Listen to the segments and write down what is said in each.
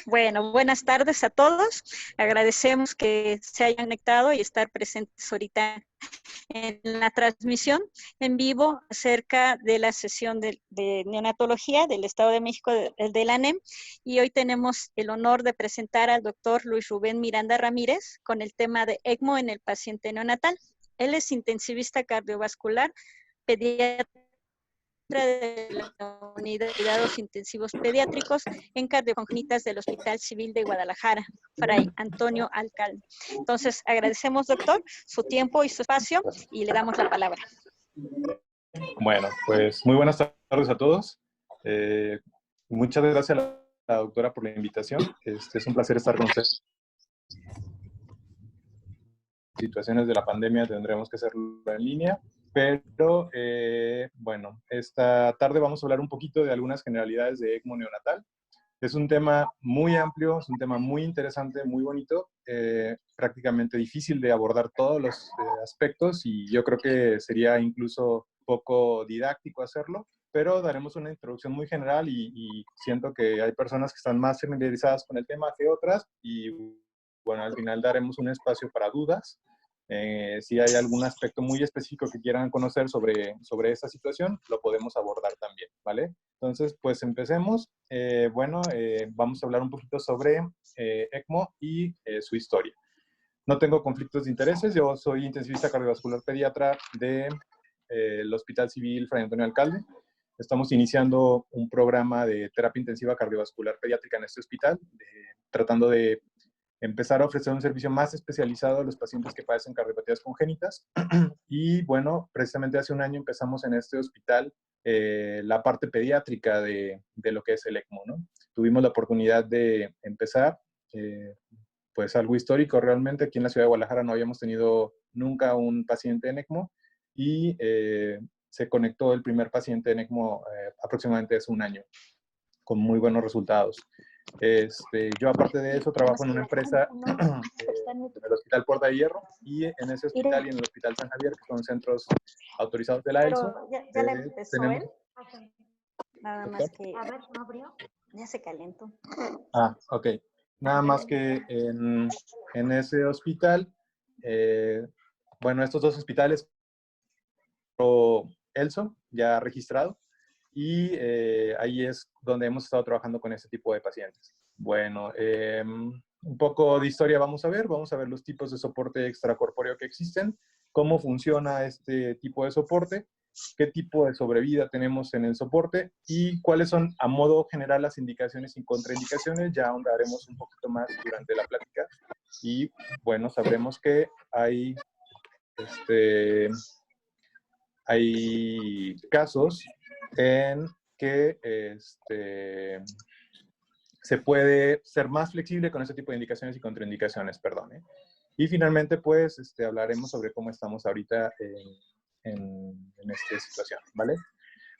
Bueno, buenas tardes a todos. Agradecemos que se hayan conectado y estar presentes ahorita en la transmisión en vivo acerca de la sesión de neonatología del Estado de México de la ANEM. Y hoy tenemos el honor de presentar al doctor Luis Rubén Miranda Ramírez con el tema de ECMO en el paciente neonatal. Él es intensivista cardiovascular, pediatra de la unidad de cuidados intensivos pediátricos en cardiocongénitas del Hospital Civil de Guadalajara, Fray Antonio Alcalde. Entonces, agradecemos, doctor, su tiempo y su espacio y le damos la palabra. Bueno, pues muy buenas tardes a todos. Muchas gracias a la doctora por la invitación. Es un placer estar con ustedes. Situaciones de la pandemia tendremos que hacerlo en línea, pero bueno, esta tarde vamos a hablar un poquito de algunas generalidades de ECMO neonatal. Es un tema muy amplio, es un tema muy interesante, muy bonito, prácticamente difícil de abordar todos los aspectos y yo creo que sería incluso poco didáctico hacerlo, pero daremos una introducción muy general y siento que hay personas que están más familiarizadas con el tema que otras y bueno, al final daremos un espacio para dudas. Si hay algún aspecto muy específico que quieran conocer sobre esta situación, lo podemos abordar también, ¿vale? Entonces, pues empecemos. Vamos a hablar un poquito sobre ECMO y su historia. No tengo conflictos de intereses, yo soy intensivista cardiovascular pediatra del Hospital Civil Fray Antonio Alcalde. Estamos iniciando un programa de terapia intensiva cardiovascular pediátrica en este hospital, tratando de empezar a ofrecer un servicio más especializado a los pacientes que padecen cardiopatías congénitas. Y bueno, precisamente hace un año empezamos en este hospital la parte pediátrica de lo que es el ECMO, ¿no? Tuvimos la oportunidad de empezar, pues algo histórico realmente. Aquí en la ciudad de Guadalajara no habíamos tenido nunca un paciente en ECMO y se conectó el primer paciente en ECMO aproximadamente hace un año, con muy buenos resultados. Yo aparte de eso trabajo en una empresa en el Hospital Puerta de Hierro y en ese hospital y en el Hospital San Javier, que son centros autorizados de la ELSO. Pero ya le empezó tenemos... él. Nada más que... A ver, ¿no abrió? Ya se calentó. Ah, ok. Nada más que en ese hospital, bueno, estos dos hospitales, ELSO, ya registrado, y ahí es donde hemos estado trabajando con ese tipo de pacientes. Bueno, un poco de historia vamos a ver los tipos de soporte extracorpóreo que existen, cómo funciona este tipo de soporte, qué tipo de sobrevida tenemos en el soporte y cuáles son a modo general las indicaciones y contraindicaciones. Ya ahondaremos un poquito más durante la plática y bueno, sabremos que hay casos en que se puede ser más flexible con este tipo de indicaciones y contraindicaciones, perdón. Y finalmente, pues, hablaremos sobre cómo estamos ahorita en esta situación, ¿vale?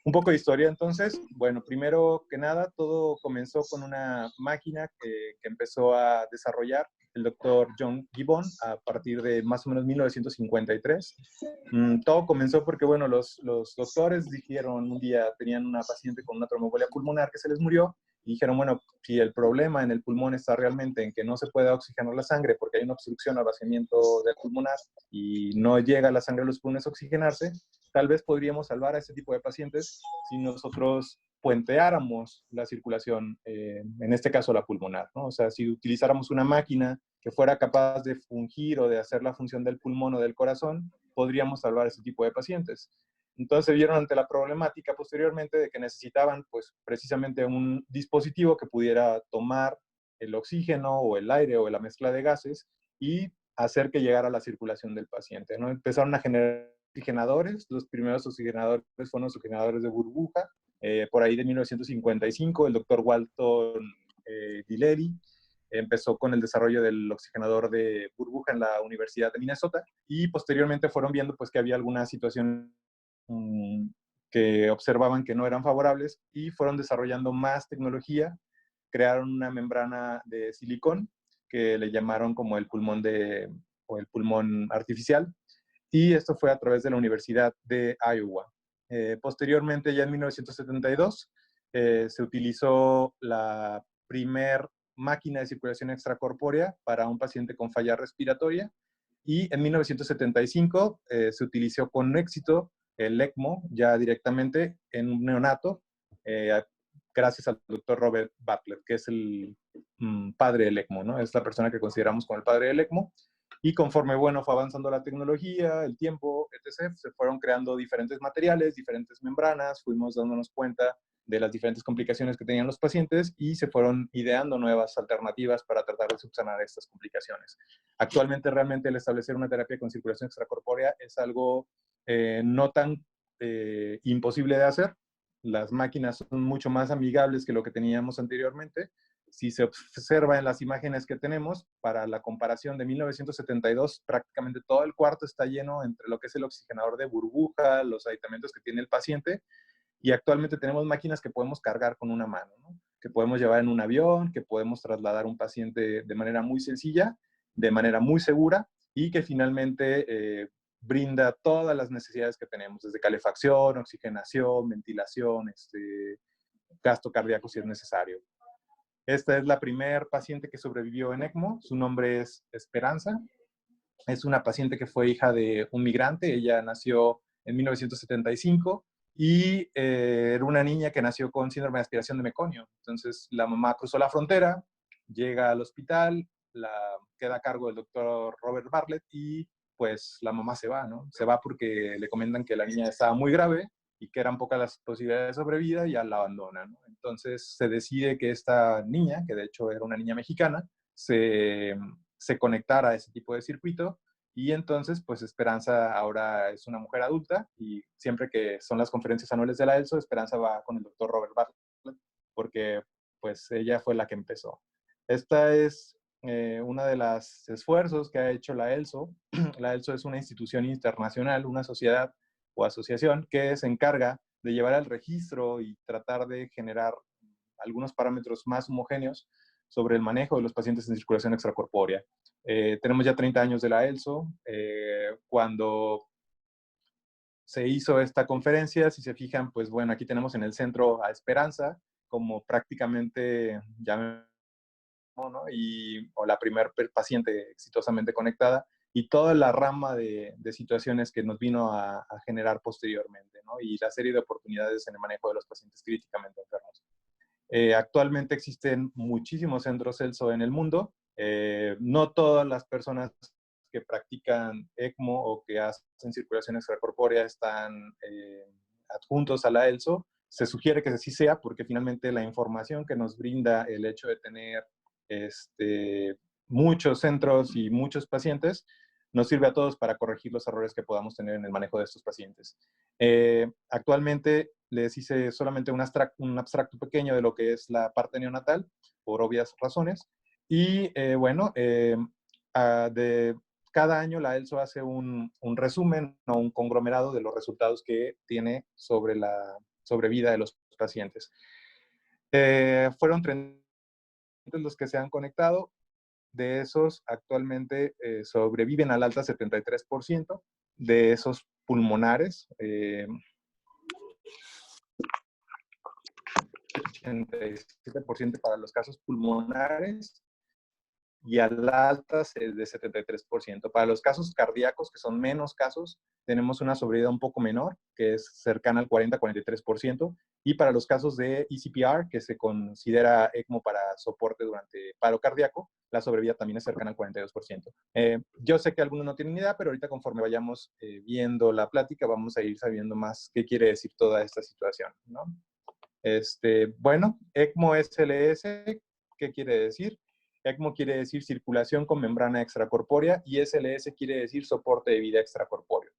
Un poco de historia, entonces. Bueno, primero que nada, todo comenzó con una máquina que empezó a desarrollar el doctor John Gibbon a partir de más o menos 1953. Todo comenzó porque, bueno, los doctores dijeron un día, tenían una paciente con una tromboembolia pulmonar que se les murió, y dijeron, bueno, si el problema en el pulmón está realmente en que no se puede oxigenar la sangre porque hay una obstrucción al vaciamiento del pulmonar y no llega la sangre a los pulmones a oxigenarse, tal vez podríamos salvar a este tipo de pacientes si nosotros puenteáramos la circulación, en este caso la pulmonar, ¿no? O sea, si utilizáramos una máquina que fuera capaz de fungir o de hacer la función del pulmón o del corazón, podríamos salvar a este tipo de pacientes. Entonces se vieron ante la problemática posteriormente de que necesitaban pues precisamente un dispositivo que pudiera tomar el oxígeno o el aire o la mezcla de gases y hacer que llegara a la circulación del paciente, ¿no? Empezaron a generar oxigenadores. Los primeros oxigenadores fueron oxigenadores de burbuja. Por ahí de 1955, el doctor Walton Dilleri empezó con el desarrollo del oxigenador de burbuja en la Universidad de Minnesota y posteriormente fueron viendo pues que había algunas situaciones que observaban que no eran favorables y fueron desarrollando más tecnología. Crearon una membrana de silicón que le llamaron como el pulmón o el pulmón artificial, y esto fue a través de la Universidad de Iowa. Posteriormente, ya en 1972, se utilizó la primer máquina de circulación extracorpórea para un paciente con falla respiratoria. Y en 1975 se utilizó con éxito el ECMO ya directamente en un neonato, gracias al doctor Robert Bartlett, que es el padre del ECMO, ¿no? Es la persona que consideramos como el padre del ECMO. Y conforme, bueno, fue avanzando la tecnología, el tiempo, etc., se fueron creando diferentes materiales, diferentes membranas, fuimos dándonos cuenta de las diferentes complicaciones que tenían los pacientes y se fueron ideando nuevas alternativas para tratar de subsanar estas complicaciones. Actualmente, realmente, el establecer una terapia con circulación extracorpórea es algo no tan imposible de hacer. Las máquinas son mucho más amigables que lo que teníamos anteriormente. Si se observa en las imágenes que tenemos, para la comparación de 1972, prácticamente todo el cuarto está lleno entre lo que es el oxigenador de burbuja, los aditamentos que tiene el paciente, y actualmente tenemos máquinas que podemos cargar con una mano, ¿no? Que podemos llevar en un avión, que podemos trasladar a un paciente de manera muy sencilla, de manera muy segura, y que finalmente brinda todas las necesidades que tenemos, desde calefacción, oxigenación, ventilación, gasto cardíaco si es necesario. Esta es la primer paciente que sobrevivió en ECMO. Su nombre es Esperanza. Es una paciente que fue hija de un migrante. Ella nació en 1975 y era una niña que nació con síndrome de aspiración de meconio. Entonces, la mamá cruzó la frontera, llega al hospital, queda a cargo del doctor Robert Bartlett y pues la mamá se va, ¿no? Se va porque le comentan que la niña estaba muy grave y que eran pocas las posibilidades de sobrevida y ya la abandona, ¿no? Entonces se decide que esta niña, que de hecho era una niña mexicana, se conectara a ese tipo de circuito y entonces pues Esperanza ahora es una mujer adulta y siempre que son las conferencias anuales de la ELSO, Esperanza va con el doctor Robert Bartlett porque pues ella fue la que empezó. Esta es uno de los esfuerzos que ha hecho la ELSO. La ELSO es una institución internacional, una sociedad o asociación que se encarga de llevar al registro y tratar de generar algunos parámetros más homogéneos sobre el manejo de los pacientes en circulación extracorpórea. Tenemos ya 30 años de la ELSO. Cuando se hizo esta conferencia, si se fijan, pues bueno, aquí tenemos en el centro a Esperanza como prácticamente, ya ¿no? O la primer paciente exitosamente conectada, y toda la rama de situaciones que nos vino a generar posteriormente, ¿no? Y la serie de oportunidades en el manejo de los pacientes críticamente enfermos. Actualmente existen muchísimos centros ELSO en el mundo. No todas las personas que practican ECMO o que hacen circulación extracorpórea están adjuntos a la ELSO. Se sugiere que así sea porque finalmente la información que nos brinda el hecho de tener muchos centros y muchos pacientes nos sirve a todos para corregir los errores que podamos tener en el manejo de estos pacientes. Actualmente les hice solamente un abstracto pequeño de lo que es la parte neonatal, por obvias razones. Y bueno, cada año la ELSO hace un resumen o un conglomerado de los resultados que tiene sobre la sobrevida de los pacientes. Fueron 30 los que se han conectado. De esos, actualmente sobreviven al alta 73%. De esos pulmonares, 87% para los casos pulmonares y al alta es de 73%. Para los casos cardíacos, que son menos casos, tenemos una sobrevida un poco menor, que es cercana al 40-43%. Y para los casos de ECPR, que se considera ECMO para soporte durante paro cardíaco, la sobrevida también es cercana al 42%. Yo sé que algunos no tienen idea, pero ahorita conforme vayamos viendo la plática, vamos a ir sabiendo más qué quiere decir toda esta situación, ¿no? Bueno, ECMO SLS, ¿qué quiere decir? ECMO quiere decir circulación con membrana extracorpórea y SLS quiere decir soporte de vida extracorpóreo.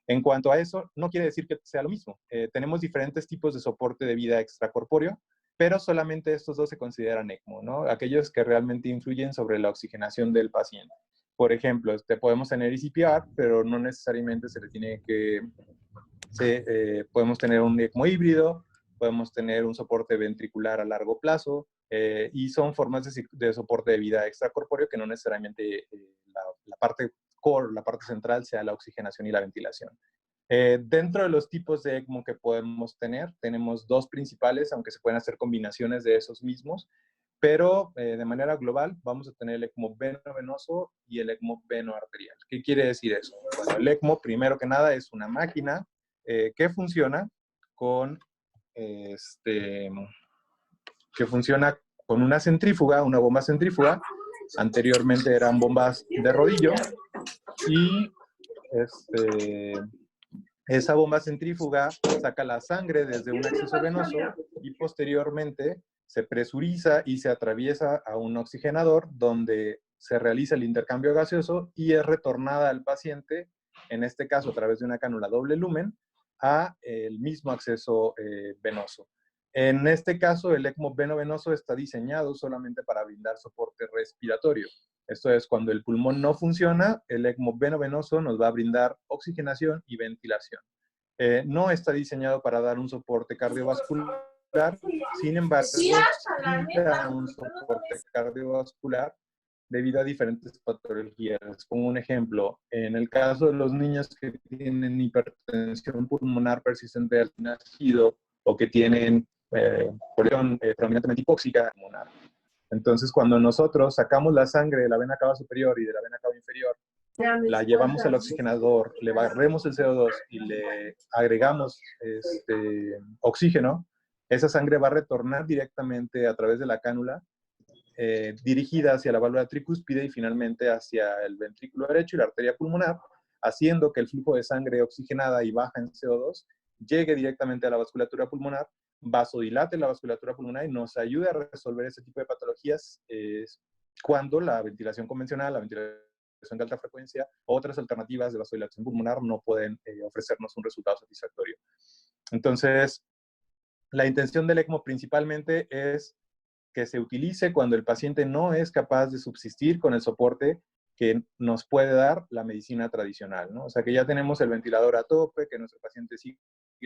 En cuanto a eso, no quiere decir que sea lo mismo. Tenemos diferentes tipos de soporte de vida extracorpóreo, pero solamente estos dos se consideran ECMO, ¿no? Aquellos que realmente influyen sobre la oxigenación del paciente. Por ejemplo, podemos tener ECPR, pero no necesariamente se le tiene que... podemos tener un ECMO híbrido, podemos tener un soporte ventricular a largo plazo, y son formas de soporte de vida extracorpóreo que no necesariamente la parte core, la parte central, sea la oxigenación y la ventilación. Dentro de los tipos de ECMO que podemos tener, tenemos dos principales, aunque se pueden hacer combinaciones de esos mismos. pero de manera global vamos a tener el ECMO veno-venoso y el ECMO veno-arterial. ¿Qué quiere decir eso? Bueno, el ECMO, primero que nada, es una máquina que funciona con una centrífuga, una bomba centrífuga. Anteriormente eran bombas de rodillo y esa bomba centrífuga saca la sangre desde un acceso venoso y posteriormente se presuriza y se atraviesa a un oxigenador donde se realiza el intercambio gaseoso y es retornada al paciente, en este caso a través de una cánula doble lumen, a el mismo acceso venoso. En este caso, el ECMO veno-venoso está diseñado solamente para brindar soporte respiratorio. Esto es, cuando el pulmón no funciona, el ECMO veno-venoso nos va a brindar oxigenación y ventilación. No está diseñado para dar un soporte cardiovascular, sin embargo, brinda un soporte cardiovascular debido a diferentes patologías. Como un ejemplo, en el caso de los niños que tienen hipertensión pulmonar persistente al nacido o que tienen presión predominantemente hipóxica pulmonar. Entonces, cuando nosotros sacamos la sangre de la vena cava superior y de la vena cava inferior, la llevamos al oxigenador, le barremos el CO2 y le agregamos oxígeno, esa sangre va a retornar directamente a través de la cánula, dirigida hacia la válvula tricúspide y finalmente hacia el ventrículo derecho y la arteria pulmonar, haciendo que el flujo de sangre oxigenada y baja en CO2 llegue directamente a la vasculatura pulmonar, vasodilate la vasculatura pulmonar y nos ayude a resolver ese tipo de patologías cuando la ventilación convencional, la ventilación de alta frecuencia, otras alternativas de vasodilatación pulmonar no pueden ofrecernos un resultado satisfactorio. Entonces, la intención del ECMO principalmente es que se utilice cuando el paciente no es capaz de subsistir con el soporte que nos puede dar la medicina tradicional, ¿no? O sea, que ya tenemos el ventilador a tope, que nuestro paciente sigue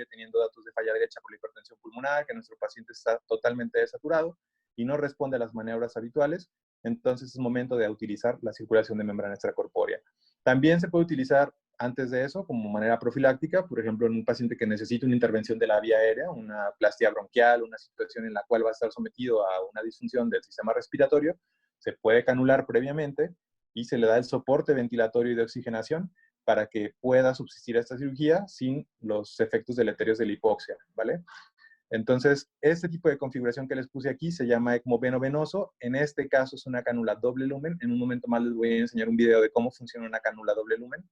teniendo datos de falla derecha por la hipertensión pulmonar, que nuestro paciente está totalmente desaturado y no responde a las maniobras habituales, entonces es momento de utilizar la circulación de membrana extracorpórea. También se puede utilizar antes de eso, como manera profiláctica, por ejemplo, en un paciente que necesita una intervención de la vía aérea, una plastia bronquial, una situación en la cual va a estar sometido a una disfunción del sistema respiratorio, se puede canular previamente y se le da el soporte ventilatorio y de oxigenación para que pueda subsistir a esta cirugía sin los efectos deleterios de la hipoxia, ¿vale? Entonces, este tipo de configuración que les puse aquí se llama ECMO veno-venoso. En este caso es una cánula doble lumen. En un momento más les voy a enseñar un video de cómo funciona una cánula doble lumen.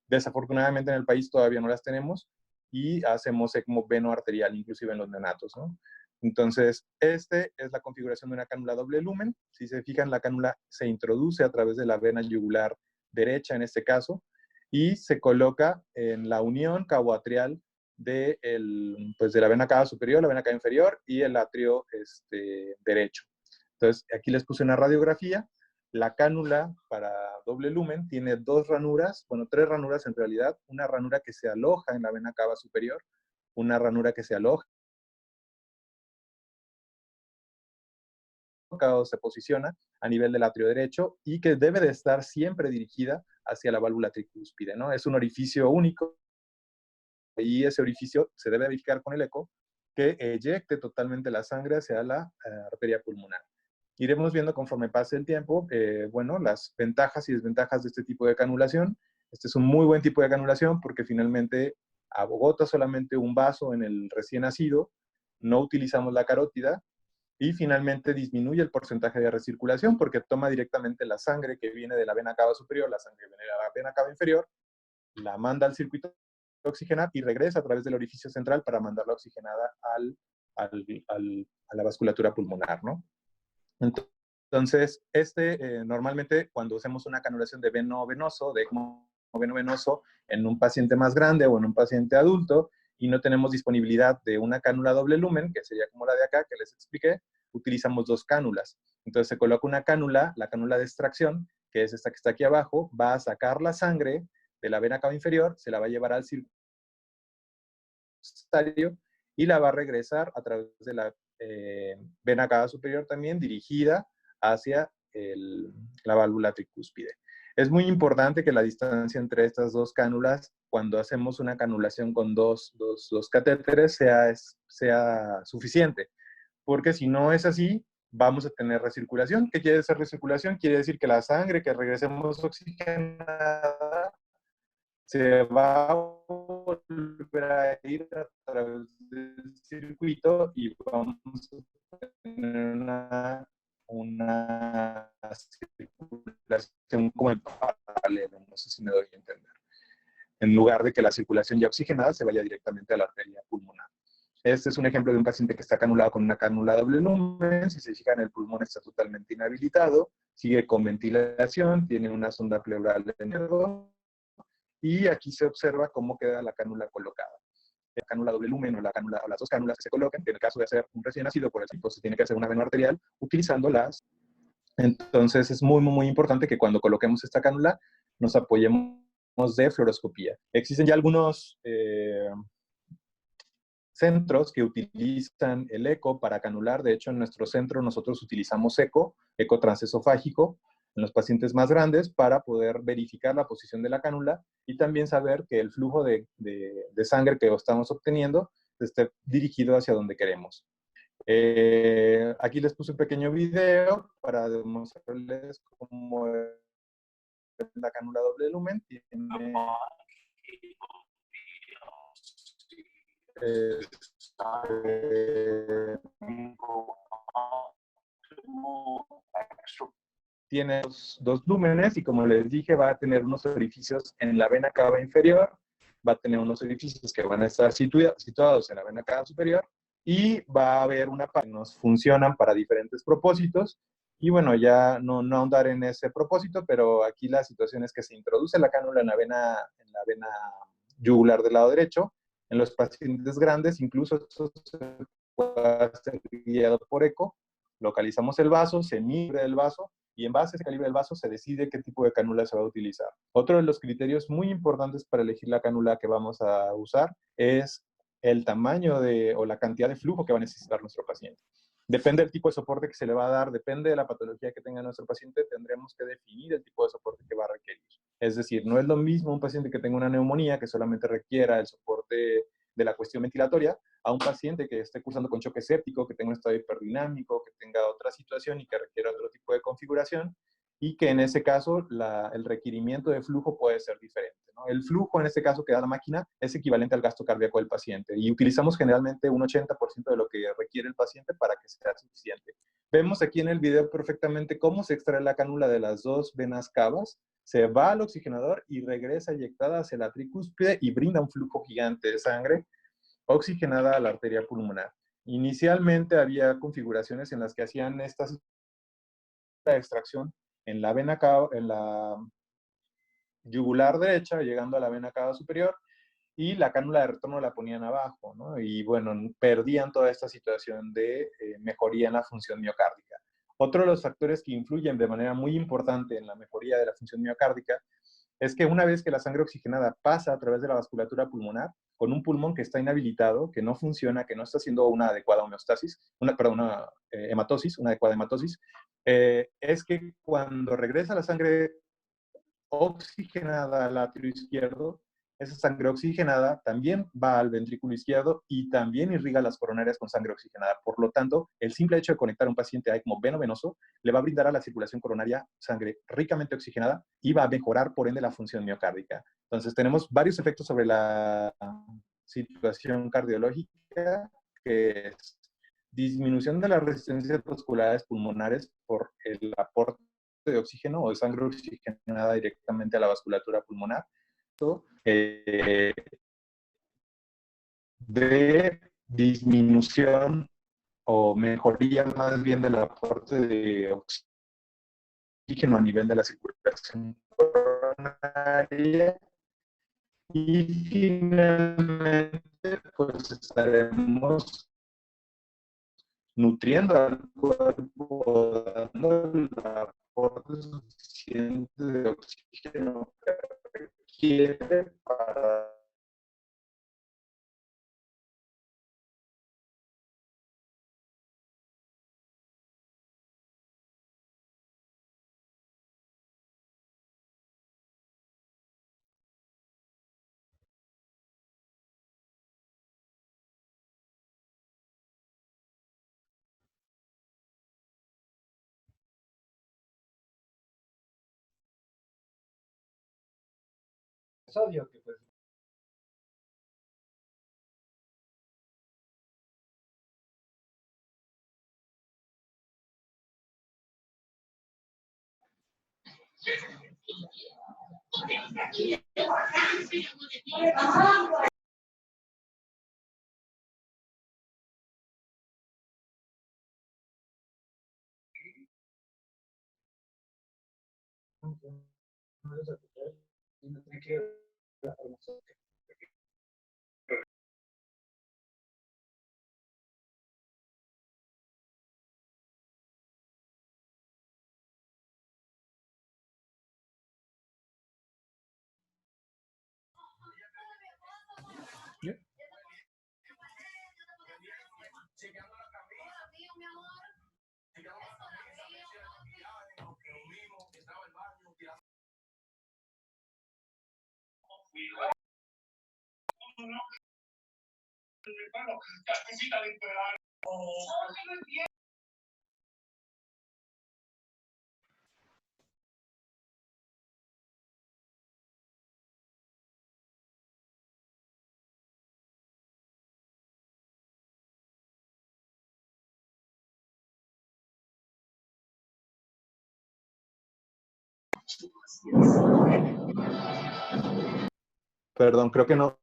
Desafortunadamente en el país todavía no las tenemos y hacemos ECMO veno-arterial, inclusive en los neonatos, ¿no? Entonces, esta es la configuración de una cánula doble lumen. Si se fijan, la cánula se introduce a través de la vena yugular derecha, en este caso, y se coloca en la unión cavoatrial de la vena cava superior, la vena cava inferior y el atrio derecho. Entonces, aquí les puse una radiografía. La cánula para doble lumen tiene dos ranuras, bueno, tres ranuras en realidad. Una ranura que se aloja en la vena cava superior, una ranura que se aloja o se posiciona a nivel del atrio derecho y que debe de estar siempre dirigida hacia la válvula tricúspide, ¿no? Es un orificio único y ese orificio se debe verificar con el eco que eyecte totalmente la sangre hacia la arteria pulmonar. Iremos viendo conforme pase el tiempo, bueno, las ventajas y desventajas de este tipo de canulación. Este es un muy buen tipo de canulación porque finalmente agota solamente un vaso en el recién nacido, no utilizamos la carótida y finalmente disminuye el porcentaje de recirculación porque toma directamente la sangre que viene de la vena cava superior, la sangre que viene de la vena cava inferior, la manda al circuito oxigenar y regresa a través del orificio central para mandarla oxigenada a la vasculatura pulmonar, ¿no? Entonces, normalmente cuando hacemos una canulación de veno-venoso, de ECMO veno-venoso en un paciente más grande o en un paciente adulto y no tenemos disponibilidad de una cánula doble lumen, que sería como la de acá que les expliqué, utilizamos dos cánulas. Entonces se coloca una cánula, la cánula de extracción, que es esta que está aquí abajo, va a sacar la sangre de la vena cava inferior, se la va a llevar al circuito y la va a regresar a través de la vena cava superior también, dirigida hacia la válvula tricúspide. Es muy importante que la distancia entre estas dos cánulas, cuando hacemos una canulación con dos catéteres, sea suficiente, porque si no es así, vamos a tener recirculación. ¿Qué quiere decir recirculación? Quiere decir que la sangre que regresemos oxigenada se va a volver a ir a través del circuito y vamos a tener una circulación como en paralelo, no sé si me doy a entender. En lugar de que la circulación ya oxigenada se vaya directamente a la arteria pulmonar. Este es un ejemplo de un paciente que está canulado con una cánula doble lumen. Si se fijan, el pulmón está totalmente inhabilitado, sigue con ventilación, tiene una sonda pleural de nervo, y aquí se observa cómo queda la cánula colocada. La cánula doble lumen o, la cánula, o las dos cánulas que se colocan, en el caso de hacer un recién nacido, por ejemplo, se tiene que hacer una vena arterial utilizando las. Entonces es muy, muy, muy importante que cuando coloquemos esta cánula nos apoyemos de fluoroscopía. Existen ya algunos centros que utilizan el eco para canular. De hecho, en nuestro centro nosotros utilizamos eco transesofágico, en los pacientes más grandes para poder verificar la posición de la cánula y también saber que el flujo de sangre que estamos obteniendo esté dirigido hacia donde queremos. Aquí les puse un pequeño video para demostrarles cómo es la cánula doble lumen. Tiene tiene dos lúmenes y como les dije va a tener unos orificios en la vena cava inferior, va a tener unos orificios que van a estar situados en la vena cava superior y va a haber una parte que nos funcionan para diferentes propósitos y bueno, ya no ahondar en ese propósito, pero aquí la situación es que se introduce la cánula en la vena yugular del lado derecho. En los pacientes grandes, incluso esto se puede ser guiado por eco. Localizamos el vaso, se mide el vaso y en base a ese calibre del vaso se decide qué tipo de cánula se va a utilizar. Otro de los criterios muy importantes para elegir la cánula que vamos a usar es el tamaño o la cantidad de flujo que va a necesitar nuestro paciente. Depende del tipo de soporte que se le va a dar, depende de la patología que tenga nuestro paciente, tendremos que definir el tipo de soporte que va a requerir. Es decir, no es lo mismo un paciente que tenga una neumonía que solamente requiera el soporte de la cuestión ventilatoria a un paciente que esté cursando con choque séptico, que tenga un estado hiperdinámico, que tenga otra situación y que requiera otro tipo de configuración y que en ese caso el requerimiento de flujo puede ser diferente, ¿no? El flujo en este caso que da la máquina es equivalente al gasto cardíaco del paciente y utilizamos generalmente un 80% de lo que requiere el paciente para que sea suficiente. Vemos aquí en el video perfectamente cómo se extrae la cánula de las dos venas cavas, se va al oxigenador y regresa eyectada hacia la tricúspide y brinda un flujo gigante de sangre oxigenada a la arteria pulmonar. Inicialmente había configuraciones en las que hacían esta extracción en la vena cava, en la yugular derecha, llegando a la vena cava superior, y la cánula de retorno la ponían abajo, ¿no? Y bueno, perdían toda esta situación de mejoría en la función miocárdica. Otro de los factores que influyen de manera muy importante en la mejoría de la función miocárdica es que una vez que la sangre oxigenada pasa a través de la vasculatura pulmonar, con un pulmón que está inhabilitado, que no funciona, que no está haciendo una adecuada homeostasis, una hematosis, una adecuada hematosis, es que cuando regresa la sangre oxigenada al atrio izquierdo, esa sangre oxigenada también va al ventrículo izquierdo y también irriga las coronarias con sangre oxigenada. Por lo tanto, el simple hecho de conectar a un paciente a ECMO veno-venoso le va a brindar a la circulación coronaria sangre ricamente oxigenada y va a mejorar, por ende, la función miocárdica. Entonces, tenemos varios efectos sobre la situación cardiológica, que es disminución de las resistencias vasculares pulmonares por el aporte de oxígeno o de sangre oxigenada directamente a la vasculatura pulmonar, eh, de disminución o mejoría más bien del aporte de oxígeno a nivel de la circulación coronaria y finalmente pues estaremos nutriendo al cuerpo, dando el aporte suficiente de oxígeno que requiere para sodio, que pues perdón, creo que no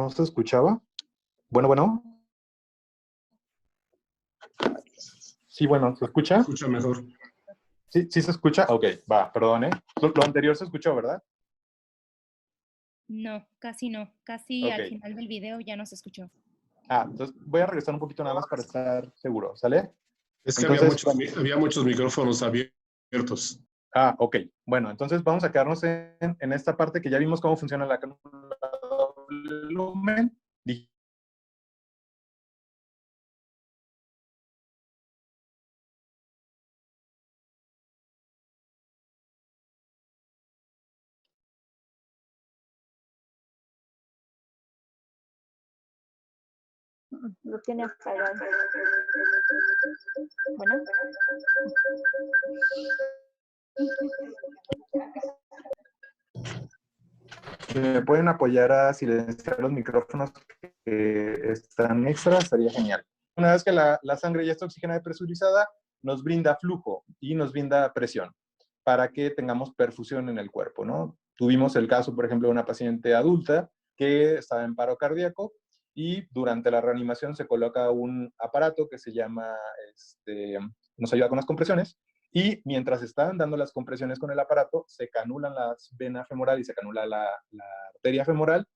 se escuchaba. Bueno, bueno. Sí, bueno, ¿se escucha? Se escucha mejor. Sí, sí se escucha. Ok, va, perdón, ¿eh? Lo anterior se escuchó, ¿verdad? No, casi no. Casi al final del video ya no se escuchó. Entonces voy a regresar un poquito nada más para estar seguro, ¿sale? Es que Entonces, había muchos micrófonos abiertos. ok. Bueno, entonces vamos a quedarnos en esta parte que ya vimos cómo funciona la cánula doble lumen. Lo tiene apagado. Bueno. ¿Me pueden apoyar a silenciar los micrófonos que están extra? Sería genial. Una vez que la sangre ya está oxigenada y presurizada, nos brinda flujo y nos brinda presión para que tengamos perfusión en el cuerpo, ¿no? Tuvimos el caso, por ejemplo, de una paciente adulta que estaba en paro cardíaco y durante la reanimación se coloca un aparato que se llama, nos ayuda con las compresiones, y mientras están dando las compresiones con el aparato, se canulan las venas femoral y se canula la arteria femoral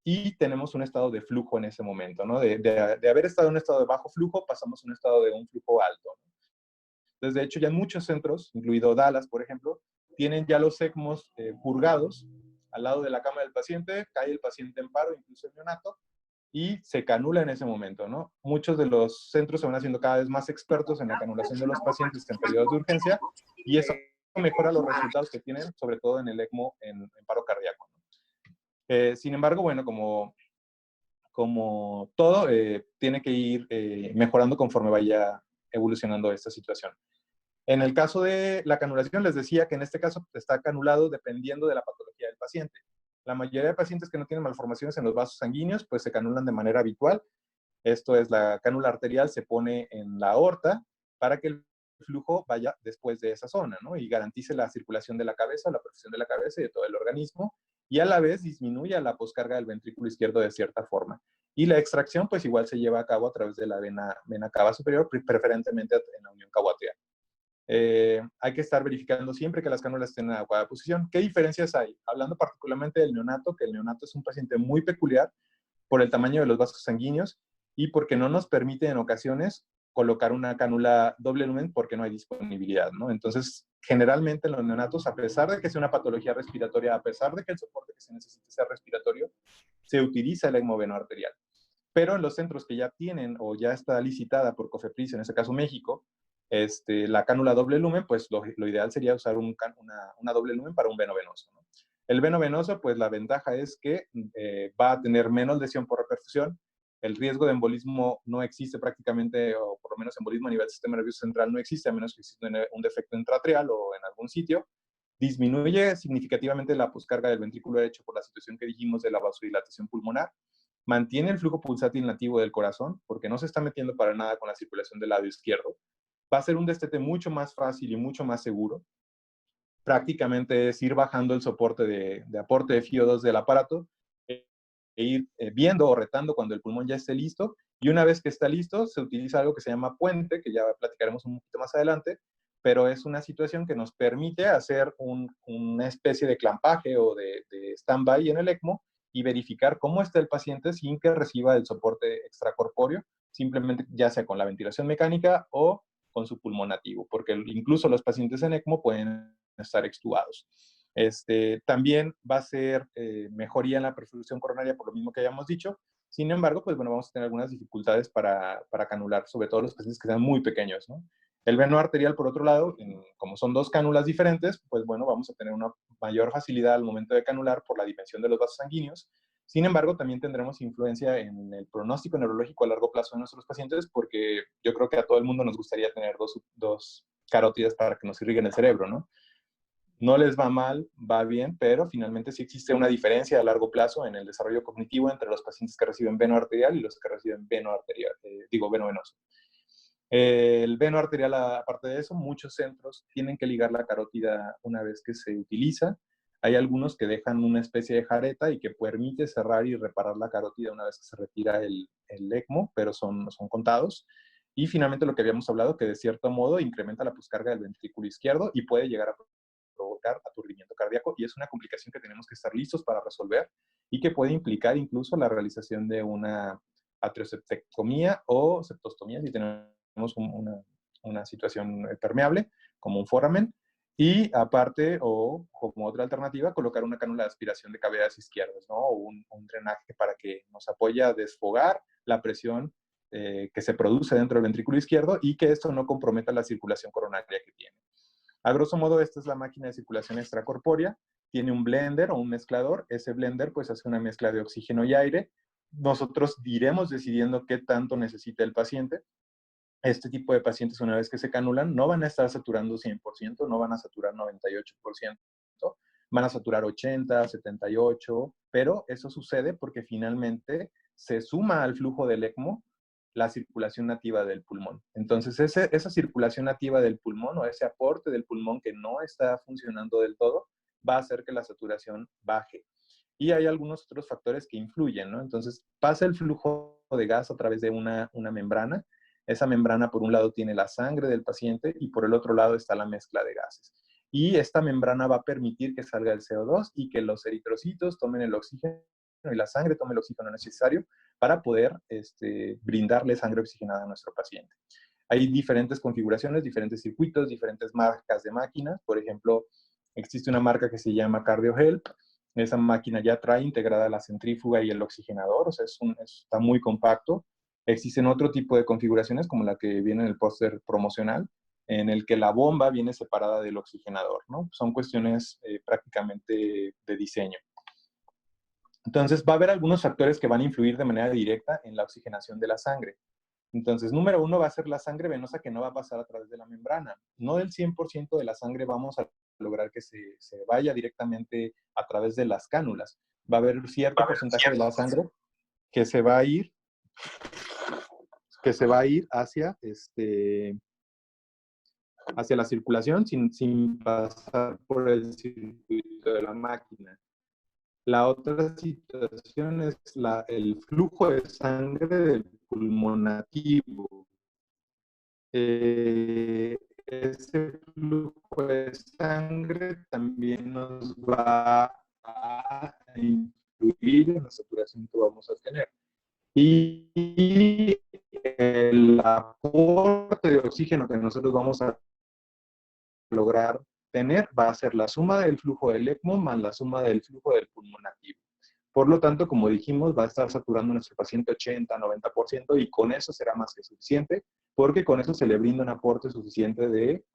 y tenemos un estado de flujo en ese momento, ¿no? De haber estado en un estado de bajo flujo, pasamos a un estado de un flujo alto, ¿no? Entonces, de hecho, ya en muchos centros, incluido Dallas, por ejemplo, tienen ya los ECMOs purgados al lado de la cama del paciente, cae el paciente en paro, incluso el neonato, y se canula en ese momento, ¿no? Muchos de los centros se van haciendo cada vez más expertos en la canulación de los pacientes en periodos de urgencia y eso mejora los resultados que tienen, sobre todo en el ECMO en paro cardíaco, ¿no? Sin embargo, bueno, como todo, tiene que ir mejorando conforme vaya evolucionando esta situación. En el caso de la canulación, les decía que en este caso está canulado dependiendo de la patología del paciente. La mayoría de pacientes que no tienen malformaciones en los vasos sanguíneos, pues se canulan de manera habitual. Esto es, la cánula arterial se pone en la aorta para que el flujo vaya después de esa zona, ¿no? Y garantice la circulación de la cabeza, la perfusión de la cabeza y de todo el organismo, y a la vez disminuya la poscarga del ventrículo izquierdo de cierta forma. Y la extracción, pues igual se lleva a cabo a través de la vena cava superior, preferentemente en la unión cavo-atrial. Hay que estar verificando siempre que las cánulas estén en adecuada posición. ¿Qué diferencias hay? Hablando particularmente del neonato, que el neonato es un paciente muy peculiar por el tamaño de los vasos sanguíneos y porque no nos permite en ocasiones colocar una cánula doble lumen porque no hay disponibilidad, ¿no? Entonces, generalmente en los neonatos, a pesar de que sea una patología respiratoria, a pesar de que el soporte que se necesite sea respiratorio, se utiliza el ECMO venoarterial. Pero en los centros que ya tienen o ya está licitada por COFEPRIS, en este caso México, la cánula doble lumen, pues lo ideal sería usar una doble lumen para un veno venoso, ¿no? El veno venoso, pues la ventaja es que va a tener menos lesión por reperfusión, el riesgo de embolismo no existe prácticamente, o por lo menos embolismo a nivel del sistema nervioso central no existe, a menos que exista un defecto intraarterial o en algún sitio. Disminuye significativamente la poscarga del ventrículo derecho por la situación que dijimos de la vasodilatación pulmonar. Mantiene el flujo pulsátil nativo del corazón, porque no se está metiendo para nada con la circulación del lado izquierdo. Va a ser un destete mucho más fácil y mucho más seguro. Prácticamente es ir bajando el soporte de aporte de FiO2 del aparato e ir viendo o retando cuando el pulmón ya esté listo. Y una vez que está listo, se utiliza algo que se llama puente, que ya platicaremos un poquito más adelante, pero es una situación que nos permite hacer una especie de clampaje o de stand-by en el ECMO y verificar cómo está el paciente sin que reciba el soporte extracorpóreo, simplemente ya sea con la ventilación mecánica o con su pulmón nativo, porque incluso los pacientes en ECMO pueden estar extubados. También va a ser mejoría en la perfusión coronaria por lo mismo que hayamos dicho. Sin embargo, pues bueno, vamos a tener algunas dificultades para canular, sobre todo los pacientes que sean muy pequeños, ¿no? El veno arterial, por otro lado, como son dos cánulas diferentes, pues bueno, vamos a tener una mayor facilidad al momento de canular por la dimensión de los vasos sanguíneos. Sin embargo, también tendremos influencia en el pronóstico neurológico a largo plazo de nuestros pacientes, porque yo creo que a todo el mundo nos gustaría tener dos carótidas para que nos irriguen el cerebro, ¿no? No les va mal, va bien, pero finalmente sí existe una diferencia a largo plazo en el desarrollo cognitivo entre los pacientes que reciben veno arterial y los que reciben veno arterial, veno venoso. El veno arterial, aparte de eso, muchos centros tienen que ligar la carótida una vez que se utiliza. Hay algunos que dejan una especie de jareta y que permite cerrar y reparar la carótida una vez que se retira el ECMO, pero son contados. Y finalmente lo que habíamos hablado, que de cierto modo incrementa la poscarga del ventrículo izquierdo y puede llegar a provocar aturdimiento cardíaco, y es una complicación que tenemos que estar listos para resolver y que puede implicar incluso la realización de una atrioseptectomía o septostomía si tenemos una situación permeable, como un foramen, y aparte, o como otra alternativa, colocar una cánula de aspiración de cavidades izquierdas, ¿no? O un drenaje para que nos apoye a desfogar la presión que se produce dentro del ventrículo izquierdo y que esto no comprometa la circulación coronaria que tiene. A grosso modo, esta es la máquina de circulación extracorpórea. Tiene un blender o un mezclador. Ese blender pues hace una mezcla de oxígeno y aire. Nosotros iremos decidiendo qué tanto necesita el paciente. Este tipo de pacientes, una vez que se canulan, no van a estar saturando 100%, no van a saturar 98%, van a saturar 80, 78%, pero eso sucede porque finalmente se suma al flujo del ECMO la circulación nativa del pulmón. Entonces, esa circulación nativa del pulmón o ese aporte del pulmón que no está funcionando del todo, va a hacer que la saturación baje. Y hay algunos otros factores que influyen, ¿no? Entonces, pasa el flujo de gas a través de una membrana. Esa membrana, por un lado, tiene la sangre del paciente y por el otro lado está la mezcla de gases. Y esta membrana va a permitir que salga el CO2 y que los eritrocitos tomen el oxígeno y la sangre tome el oxígeno necesario para poder brindarle sangre oxigenada a nuestro paciente. Hay diferentes configuraciones, diferentes circuitos, diferentes marcas de máquinas. Por ejemplo, existe una marca que se llama CardioHelp. Esa máquina ya trae integrada la centrífuga y el oxigenador, o sea, está muy compacto. Existen otro tipo de configuraciones, como la que viene en el póster promocional, en el que la bomba viene separada del oxigenador, ¿no? Son cuestiones prácticamente de diseño. Entonces, va a haber algunos factores que van a influir de manera directa en la oxigenación de la sangre. Entonces, número uno va a ser la sangre venosa que no va a pasar a través de la membrana. No del 100% de la sangre vamos a lograr que se vaya directamente a través de las cánulas. Va a haber cierto porcentaje de la sangre que se va a ir hacia, hacia la circulación sin pasar por el circuito de la máquina. La otra situación es el flujo de sangre del pulmón nativo. Ese flujo de sangre también nos va a influir en la saturación que vamos a tener. Y el aporte de oxígeno que nosotros vamos a lograr tener va a ser la suma del flujo del ECMO más la suma del flujo del pulmón nativo. Por lo tanto, como dijimos, va a estar saturando a nuestro paciente 80, 90% y con eso será más que suficiente, porque con eso se le brinda un aporte suficiente de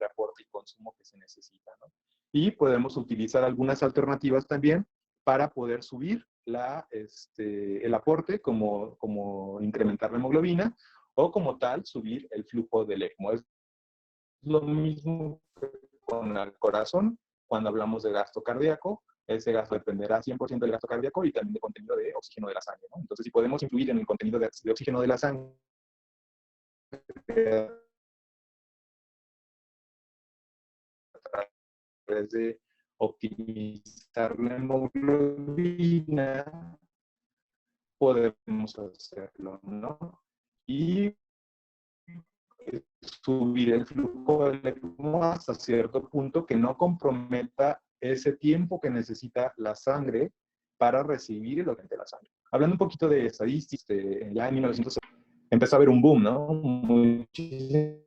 aporte y consumo que se necesita, ¿no? Y podemos utilizar algunas alternativas también para poder subir el aporte, como incrementar la hemoglobina, o como tal, subir el flujo del ECMO. Es lo mismo que con el corazón, cuando hablamos de gasto cardíaco, ese gasto dependerá 100% del gasto cardíaco y también del contenido de oxígeno de la sangre, ¿no? Entonces, si podemos influir en el contenido de oxígeno de la sangre, a través de optimizar la hemoglobina, podemos hacerlo, ¿no? Y subir el flujo del ECMO hasta cierto punto que no comprometa ese tiempo que necesita la sangre para recibir el oriente de la sangre. Hablando un poquito de estadísticas, ya en 1970 empezó a haber un boom, ¿no? Muchísima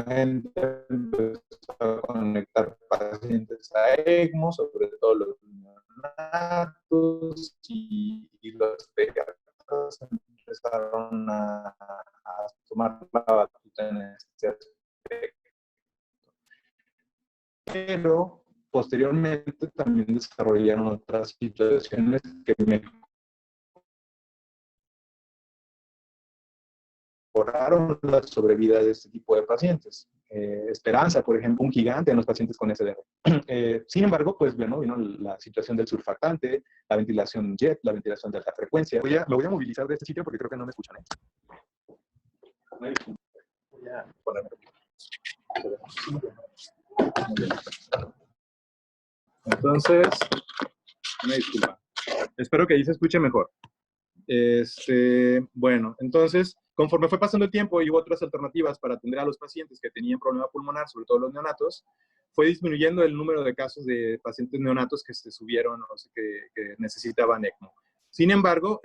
gente empezó a conectar pacientes a ECMO, sobre todo los neonatos y los pediatras empezaron a tomar la batuta en este aspecto. Pero posteriormente también desarrollaron otras situaciones que mejoraron la sobrevida de este tipo de pacientes. Esperanza, por ejemplo, un gigante en los pacientes con SDR. Sin embargo, pues bueno, vino la situación del surfactante, la ventilación jet, la ventilación de alta frecuencia. Lo voy a movilizar de este sitio porque creo que no me escuchan. Voy a ponerme. Entonces, una disculpa. Espero que ahí se escuche mejor. Bueno, entonces, conforme fue pasando el tiempo y hubo otras alternativas para atender a los pacientes que tenían problema pulmonar, sobre todo los neonatos, fue disminuyendo el número de casos de pacientes neonatos que se subieron o sea, que necesitaban ECMO. Sin embargo,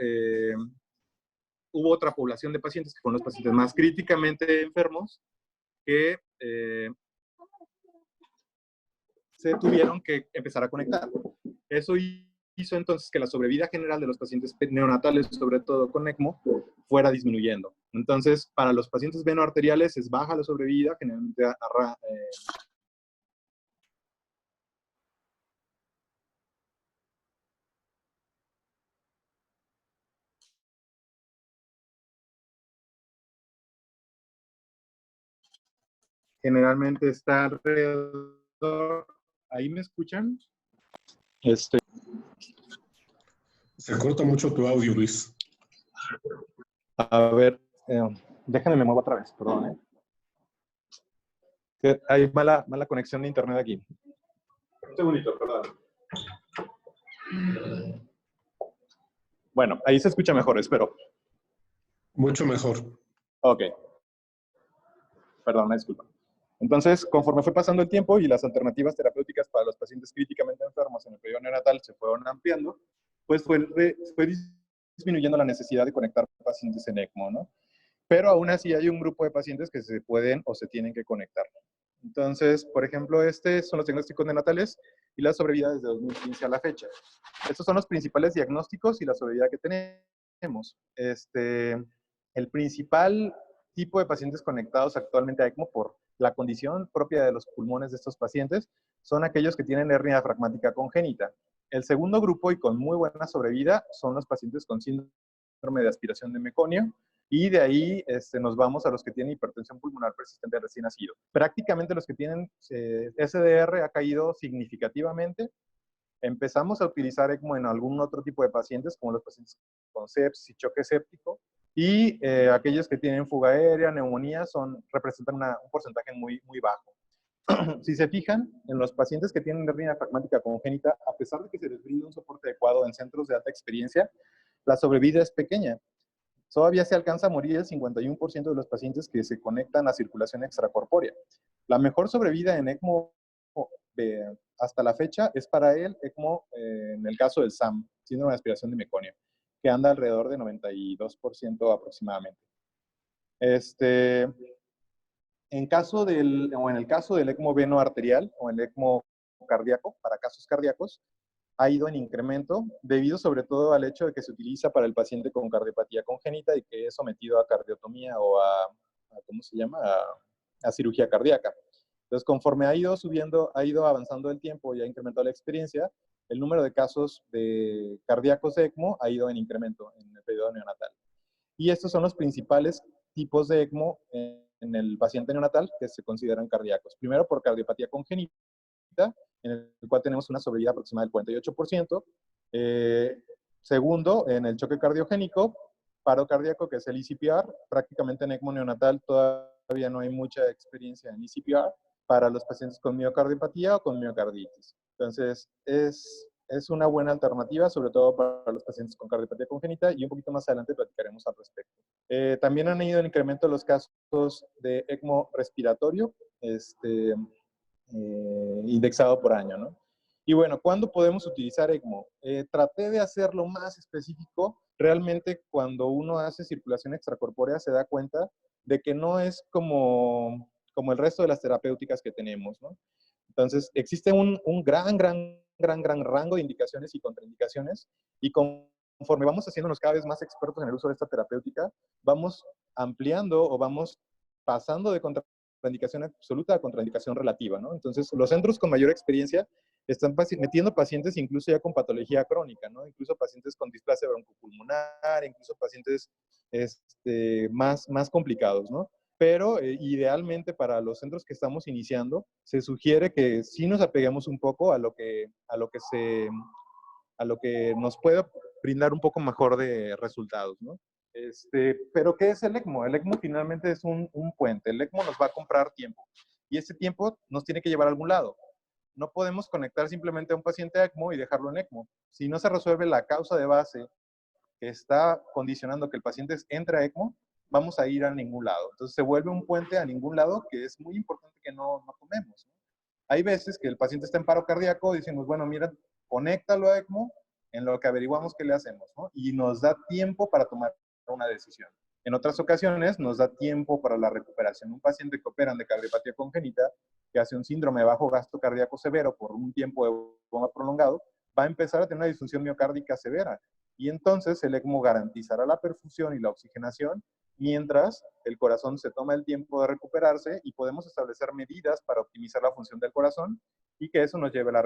hubo otra población de pacientes que fueron los pacientes más críticamente enfermos que se tuvieron que empezar a conectar. Eso hizo entonces que la sobrevida general de los pacientes neonatales, sobre todo con ECMO, fuera disminuyendo. Entonces, para los pacientes venoarteriales es baja la sobrevida, generalmente generalmente está alrededor. ¿Ahí me escuchan? Se corta mucho tu audio, Luis. A ver, déjenme me muevo otra vez, perdón. Hay mala conexión de internet aquí. Un segundito, perdón. Bueno, ahí se escucha mejor, espero. Mucho mejor. Ok. Perdón, una disculpa. Entonces, conforme fue pasando el tiempo y las alternativas terapéuticas para los pacientes críticamente enfermos en el periodo neonatal se fueron ampliando, pues fue disminuyendo la necesidad de conectar pacientes en ECMO, ¿no? Pero aún así hay un grupo de pacientes que se pueden o se tienen que conectar. Entonces, por ejemplo, son los diagnósticos neonatales y la sobrevida desde 2015 a la fecha. Estos son los principales diagnósticos y la sobrevida que tenemos. El principal tipo de pacientes conectados actualmente a ECMO por la condición propia de los pulmones de estos pacientes son aquellos que tienen hernia fragmática congénita. El segundo grupo y con muy buena sobrevida son los pacientes con síndrome de aspiración de meconio, y de ahí nos vamos a los que tienen hipertensión pulmonar persistente recién nacido. Prácticamente los que tienen SDR ha caído significativamente. Empezamos a utilizar ECMO en algún otro tipo de pacientes, como los pacientes con sepsis y choque séptico, y aquellos que tienen fuga aérea, neumonía, representan un porcentaje muy, muy bajo. Si se fijan, en los pacientes que tienen hernia fragmática congénita, a pesar de que se les brinda un soporte adecuado en centros de alta experiencia, la sobrevida es pequeña. Todavía se alcanza a morir el 51% de los pacientes que se conectan a circulación extracorpórea. La mejor sobrevida en ECMO hasta la fecha es para el ECMO en el caso del SAM, síndrome de aspiración de meconio, que anda alrededor de 92% aproximadamente. En el caso del ECMO venoarterial o en el ECMO cardíaco, para casos cardíacos, ha ido en incremento debido sobre todo al hecho de que se utiliza para el paciente con cardiopatía congénita y que es sometido a cardiotomía o ¿cómo se llama? A cirugía cardíaca. Entonces, conforme ha ido avanzando el tiempo y ha incrementado la experiencia, el número de casos de cardíacos de ECMO ha ido en incremento en el periodo neonatal. Y estos son los principales tipos de ECMO en en el paciente neonatal que se consideran cardíacos. Primero por cardiopatía congénita, en el cual tenemos una sobrevida aproximada del 48%. Segundo, en el choque cardiogénico, paro cardíaco, que es el ECPR. Prácticamente en ECMO neonatal todavía no hay mucha experiencia en ECPR para los pacientes con miocardiopatía o con miocarditis. Entonces, es una buena alternativa, sobre todo para los pacientes con cardiopatía congénita, y un poquito más adelante platicaremos al respecto. También han ido en incremento los casos de ECMO respiratorio, indexado por año, ¿no? Y bueno, ¿cuándo podemos utilizar ECMO? Traté de hacerlo más específico. Realmente cuando uno hace circulación extracorpórea se da cuenta de que no es como el resto de las terapéuticas que tenemos, ¿no? Entonces, existe un gran rango de indicaciones y contraindicaciones, y conforme vamos haciéndonos cada vez más expertos en el uso de esta terapéutica, vamos ampliando o vamos pasando de contraindicación absoluta a contraindicación relativa, ¿no? Entonces, los centros con mayor experiencia están metiendo pacientes incluso ya con patología crónica, ¿no? Incluso pacientes con displasia broncopulmonar, incluso pacientes más complicados, ¿no? Pero idealmente para los centros que estamos iniciando, se sugiere que sí nos apeguemos un poco a lo que nos puede brindar un poco mejor de resultados, ¿no? Pero ¿qué es el ECMO? El ECMO finalmente es un puente. El ECMO nos va a comprar tiempo, y ese tiempo nos tiene que llevar a algún lado. No podemos conectar simplemente a un paciente a ECMO y dejarlo en ECMO. Si no se resuelve la causa de base que está condicionando que el paciente entre a ECMO, vamos a ir a ningún lado. Entonces se vuelve un puente a ningún lado, que es muy importante que no tomemos, ¿no? Hay veces que el paciente está en paro cardíaco, decimos, bueno, mira, conéctalo a ECMO en lo que averiguamos qué le hacemos, ¿no? Y nos da tiempo para tomar una decisión. En otras ocasiones nos da tiempo para la recuperación. Un paciente que operan de cardiopatía congénita, que hace un síndrome de bajo gasto cardíaco severo por un tiempo de coma prolongado, va a empezar a tener una disfunción miocárdica severa. Y entonces el ECMO garantizará la perfusión y la oxigenación, mientras el corazón se toma el tiempo de recuperarse, y podemos establecer medidas para optimizar la función del corazón y que eso nos lleve a la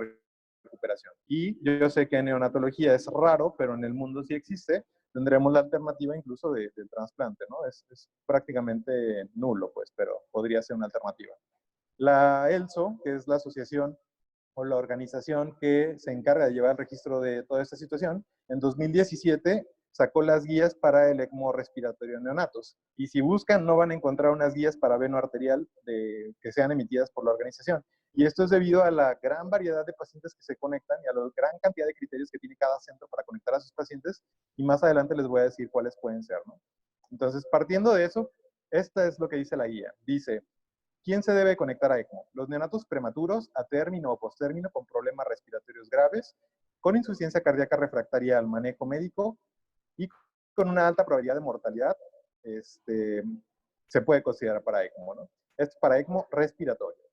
recuperación. Y yo sé que en neonatología es raro, pero en el mundo sí existe. Tendremos la alternativa incluso del trasplante, ¿no? Es prácticamente nulo, pues, pero podría ser una alternativa. La ELSO, que es la asociación o la organización que se encarga de llevar el registro de toda esta situación, en 2017 sacó las guías para el ECMO respiratorio en neonatos. Y si buscan, no van a encontrar unas guías para veno arterial que sean emitidas por la organización. Y esto es debido a la gran variedad de pacientes que se conectan y a la gran cantidad de criterios que tiene cada centro para conectar a sus pacientes. Y más adelante les voy a decir cuáles pueden ser, ¿no? Entonces, partiendo de eso, esta es lo que dice la guía. Dice, ¿quién se debe conectar a ECMO? Los neonatos prematuros, a término o postérmino, con problemas respiratorios graves, con insuficiencia cardíaca refractaria al manejo médico y con una alta probabilidad de mortalidad, se puede considerar para ECMO, ¿no? Esto es para ECMO respiratorio.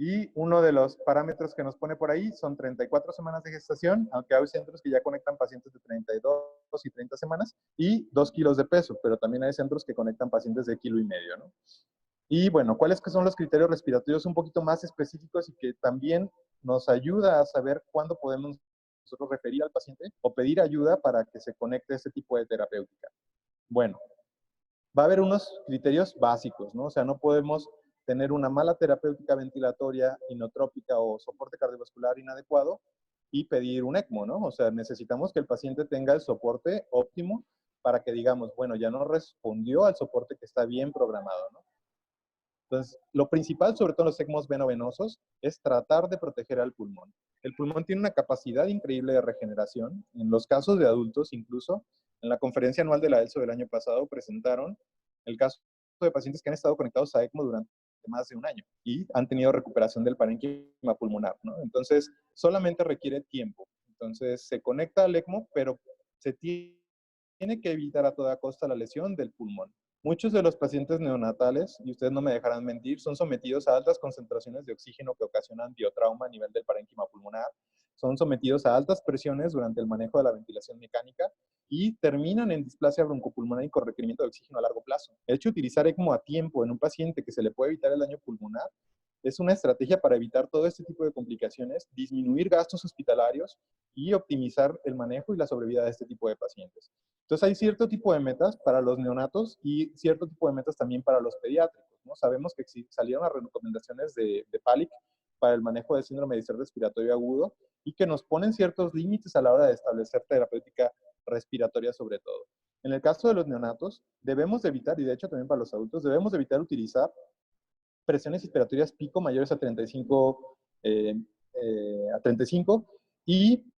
Y uno de los parámetros que nos pone por ahí son 34 semanas de gestación, aunque hay centros que ya conectan pacientes de 32 y 30 semanas, y 2 kilos de peso, pero también hay centros que conectan pacientes de 1,5 kilos, ¿no? Y bueno, ¿cuáles son los criterios respiratorios un poquito más específicos y que también nos ayuda a saber cuándo podemos nosotros referir al paciente o pedir ayuda para que se conecte a este tipo de terapéutica? Bueno, va a haber unos criterios básicos, ¿no? O sea, no podemos tener una mala terapéutica ventilatoria, inotrópica o soporte cardiovascular inadecuado y pedir un ECMO, ¿no? O sea, necesitamos que el paciente tenga el soporte óptimo para que digamos, bueno, ya no respondió al soporte que está bien programado, ¿no? Entonces, lo principal, sobre todo en los ECMOs venovenosos, es tratar de proteger al pulmón. El pulmón tiene una capacidad increíble de regeneración. En los casos de adultos, incluso, en la conferencia anual de la ELSO del año pasado, presentaron el caso de pacientes que han estado conectados a ECMO durante más de un año y han tenido recuperación del parénquima pulmonar, ¿no? Entonces, solamente requiere tiempo. Entonces, se conecta al ECMO, pero se tiene que evitar a toda costa la lesión del pulmón. Muchos de los pacientes neonatales, y ustedes no me dejarán mentir, son sometidos a altas concentraciones de oxígeno que ocasionan biotrauma a nivel del parénquima pulmonar, son sometidos a altas presiones durante el manejo de la ventilación mecánica y terminan en displasia broncopulmonar y con requerimiento de oxígeno a largo plazo. De hecho, utilizar ECMO a tiempo en un paciente que se le puede evitar el daño pulmonar es una estrategia para evitar todo este tipo de complicaciones, disminuir gastos hospitalarios y optimizar el manejo y la sobrevida de este tipo de pacientes. Entonces hay cierto tipo de metas para los neonatos y cierto tipo de metas también para los pediátricos, ¿no? Sabemos que salieron las recomendaciones de PALIC para el manejo del síndrome de distrés respiratorio agudo y que nos ponen ciertos límites a la hora de establecer terapéutica respiratoria sobre todo. En el caso de los neonatos, debemos de evitar, y de hecho también para los adultos, debemos de evitar utilizar presiones respiratorias pico mayores a 35, y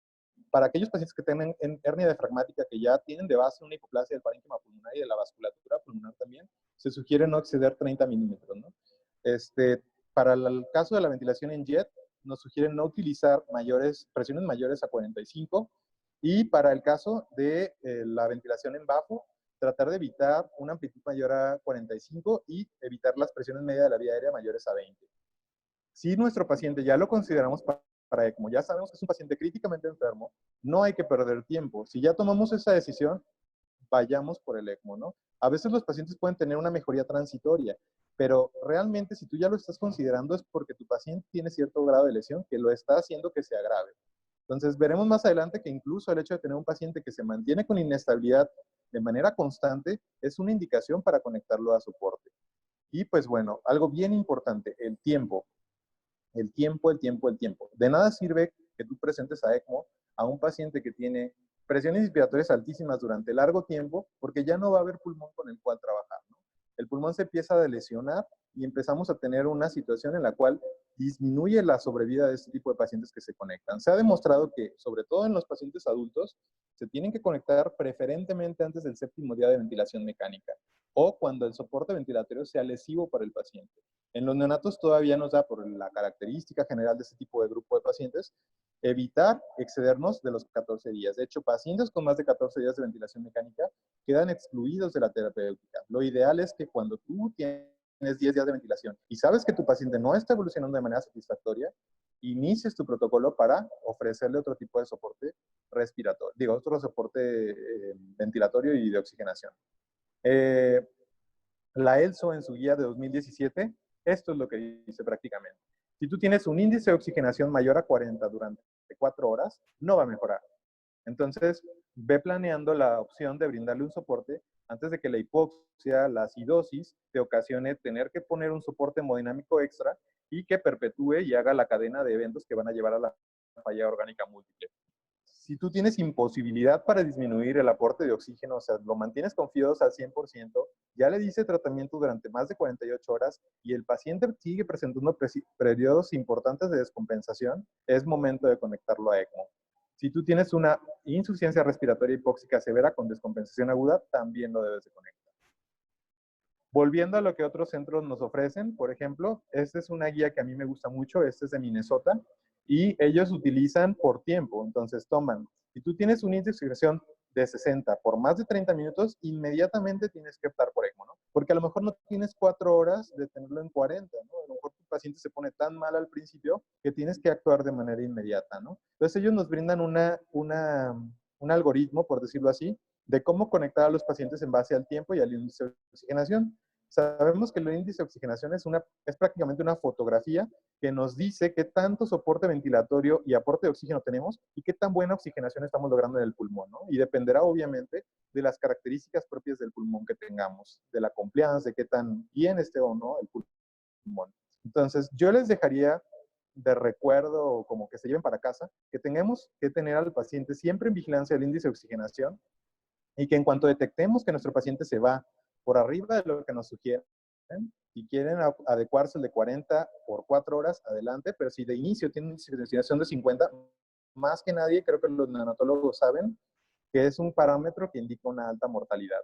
para aquellos pacientes que tienen hernia diafragmática que ya tienen de base una hipoplasia del parénquima pulmonar y de la vasculatura pulmonar también, se sugiere no exceder 30 milímetros, ¿no? Para el caso de la ventilación en jet, nos sugieren no utilizar presiones mayores a 45, y para el caso de la ventilación en bafo, tratar de evitar una amplitud mayor a 45 y evitar las presiones medias de la vía aérea mayores a 20. Si nuestro paciente ya lo consideramos para ECMO, ya sabemos que es un paciente críticamente enfermo, no hay que perder tiempo. Si ya tomamos esa decisión, vayamos por el ECMO, ¿no? A veces los pacientes pueden tener una mejoría transitoria, pero realmente si tú ya lo estás considerando es porque tu paciente tiene cierto grado de lesión que lo está haciendo que se agrave. Entonces veremos más adelante que incluso el hecho de tener un paciente que se mantiene con inestabilidad de manera constante es una indicación para conectarlo a soporte. Y pues bueno, algo bien importante, el tiempo. El tiempo. De nada sirve que tú presentes a ECMO a un paciente que tiene presiones respiratorias altísimas durante largo tiempo, porque ya no va a haber pulmón con el cual trabajar, ¿no? El pulmón se empieza a lesionar y empezamos a tener una situación en la cual disminuye la sobrevida de este tipo de pacientes que se conectan. Se ha demostrado que, sobre todo en los pacientes adultos, se tienen que conectar preferentemente antes del 7º día de ventilación mecánica o cuando el soporte ventilatorio sea lesivo para el paciente. En los neonatos todavía nos da, por la característica general de este tipo de grupo de pacientes, evitar excedernos de los 14 días. De hecho, pacientes con más de 14 días de ventilación mecánica quedan excluidos de la terapéutica. Lo ideal es que cuando tú tienes 10 días de ventilación y sabes que tu paciente no está evolucionando de manera satisfactoria, inicies tu protocolo para ofrecerle otro tipo de soporte respiratorio, otro soporte ventilatorio y de oxigenación. La ELSO en su guía de 2017, esto es lo que dice prácticamente. Si tú tienes un índice de oxigenación mayor a 40 durante 4 horas, no va a mejorar. Entonces, ve planeando la opción de brindarle un soporte antes de que la hipoxia, la acidosis, te ocasione tener que poner un soporte hemodinámico extra y que perpetúe y haga la cadena de eventos que van a llevar a la falla orgánica múltiple. Si tú tienes imposibilidad para disminuir el aporte de oxígeno, o sea, lo mantienes con FIO2 al 100%, ya le dice tratamiento durante más de 48 horas y el paciente sigue presentando periodos importantes de descompensación, es momento de conectarlo a ECMO. Si tú tienes una insuficiencia respiratoria hipóxica severa con descompensación aguda, también lo debes de conectar. Volviendo a lo que otros centros nos ofrecen, por ejemplo, esta es una guía que a mí me gusta mucho, esta es de Minnesota, y ellos utilizan por tiempo. Entonces toman, si tú tienes un índice de oxigenación de 60 por más de 30 minutos, inmediatamente tienes que optar por ECMO, ¿no? Porque a lo mejor no tienes 4 horas de tenerlo en 40, ¿no? A lo mejor tu paciente se pone tan mal al principio que tienes que actuar de manera inmediata, ¿no? Entonces ellos nos brindan un algoritmo, por decirlo así, de cómo conectar a los pacientes en base al tiempo y al índice de oxigenación. Sabemos que el índice de oxigenación es prácticamente una fotografía que nos dice qué tanto soporte ventilatorio y aporte de oxígeno tenemos y qué tan buena oxigenación estamos logrando en el pulmón, ¿no? Y dependerá obviamente de las características propias del pulmón que tengamos, de la compliance, de qué tan bien esté o no el pulmón. Entonces, yo les dejaría de recuerdo, como que se lleven para casa, que tenemos que tener al paciente siempre en vigilancia del índice de oxigenación y que en cuanto detectemos que nuestro paciente se va por arriba de lo que nos sugieren, si quieren adecuarse el de 40 por 4 horas, adelante, pero si de inicio tienen una oxigenación de 50, más que nadie, creo que los neonatólogos saben que es un parámetro que indica una alta mortalidad.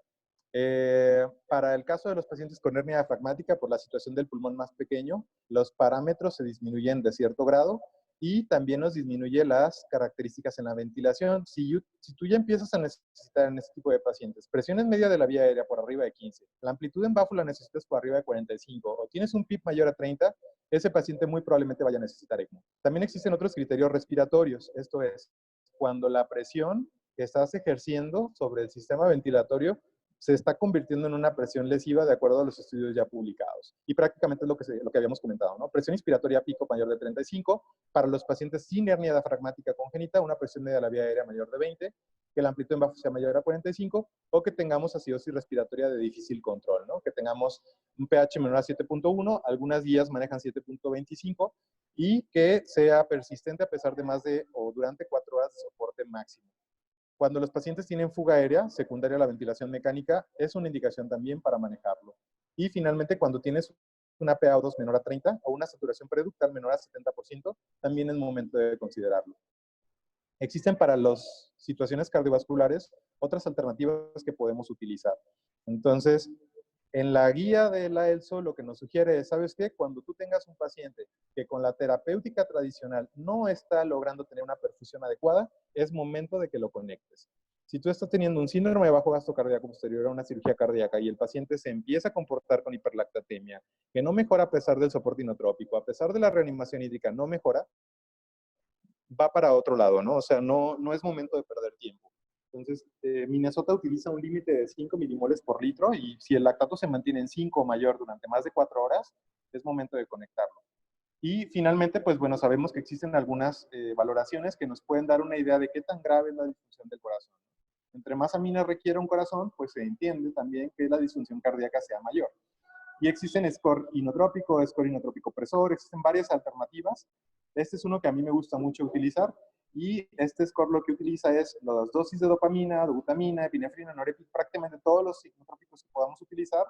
Para el caso de los pacientes con hernia diafragmática, por la situación del pulmón más pequeño, los parámetros se disminuyen de cierto grado y también nos disminuye las características en la ventilación. Si tú ya empiezas a necesitar en este tipo de pacientes presiones medias de la vía aérea por arriba de 15, la amplitud en bafo la necesitas por arriba de 45 o tienes un PIB mayor a 30, ese paciente muy probablemente vaya a necesitar ECMO. También existen otros criterios respiratorios, esto es, cuando la presión que estás ejerciendo sobre el sistema ventilatorio se está convirtiendo en una presión lesiva de acuerdo a los estudios ya publicados. Y prácticamente es lo que habíamos comentado, ¿no? Presión inspiratoria pico mayor de 35, para los pacientes sin hernia diafragmática congénita, una presión media de la vía aérea mayor de 20, que la amplitud en bajo sea mayor a 45, o que tengamos acidosis respiratoria de difícil control, ¿no? Que tengamos un pH menor a 7.1, algunas guías manejan 7.25, y que sea persistente a pesar de más de o durante 4 horas de soporte máximo. Cuando los pacientes tienen fuga aérea, secundaria a la ventilación mecánica, es una indicación también para manejarlo. Y finalmente, cuando tienes una PaO2 menor a 30 o una saturación preductal menor a 70%, también es momento de considerarlo. Existen para las situaciones cardiovasculares otras alternativas que podemos utilizar. Entonces, en la guía de la ELSO lo que nos sugiere es, ¿sabes qué? Cuando tú tengas un paciente que con la terapéutica tradicional no está logrando tener una perfusión adecuada, es momento de que lo conectes. Si tú estás teniendo un síndrome de bajo gasto cardíaco posterior a una cirugía cardíaca y el paciente se empieza a comportar con hiperlactatemia, que no mejora a pesar del soporte inotrópico, a pesar de la reanimación hídrica, no mejora, va para otro lado, ¿no? O sea, no es momento de perder tiempo. Entonces, Minnesota utiliza un límite de 5 milimoles por litro y si el lactato se mantiene en 5 o mayor durante más de 4 horas, es momento de conectarlo. Y finalmente, pues bueno, sabemos que existen algunas valoraciones que nos pueden dar una idea de qué tan grave es la disfunción del corazón. Entre más aminas requiere un corazón, pues se entiende también que la disfunción cardíaca sea mayor. Y existen score inotrópico presor, existen varias alternativas. Este es uno que a mí me gusta mucho utilizar. Y este score lo que utiliza es las dosis de dopamina, dobutamina, epinefrina, norepinefrina, prácticamente todos los inotrópicos que podamos utilizar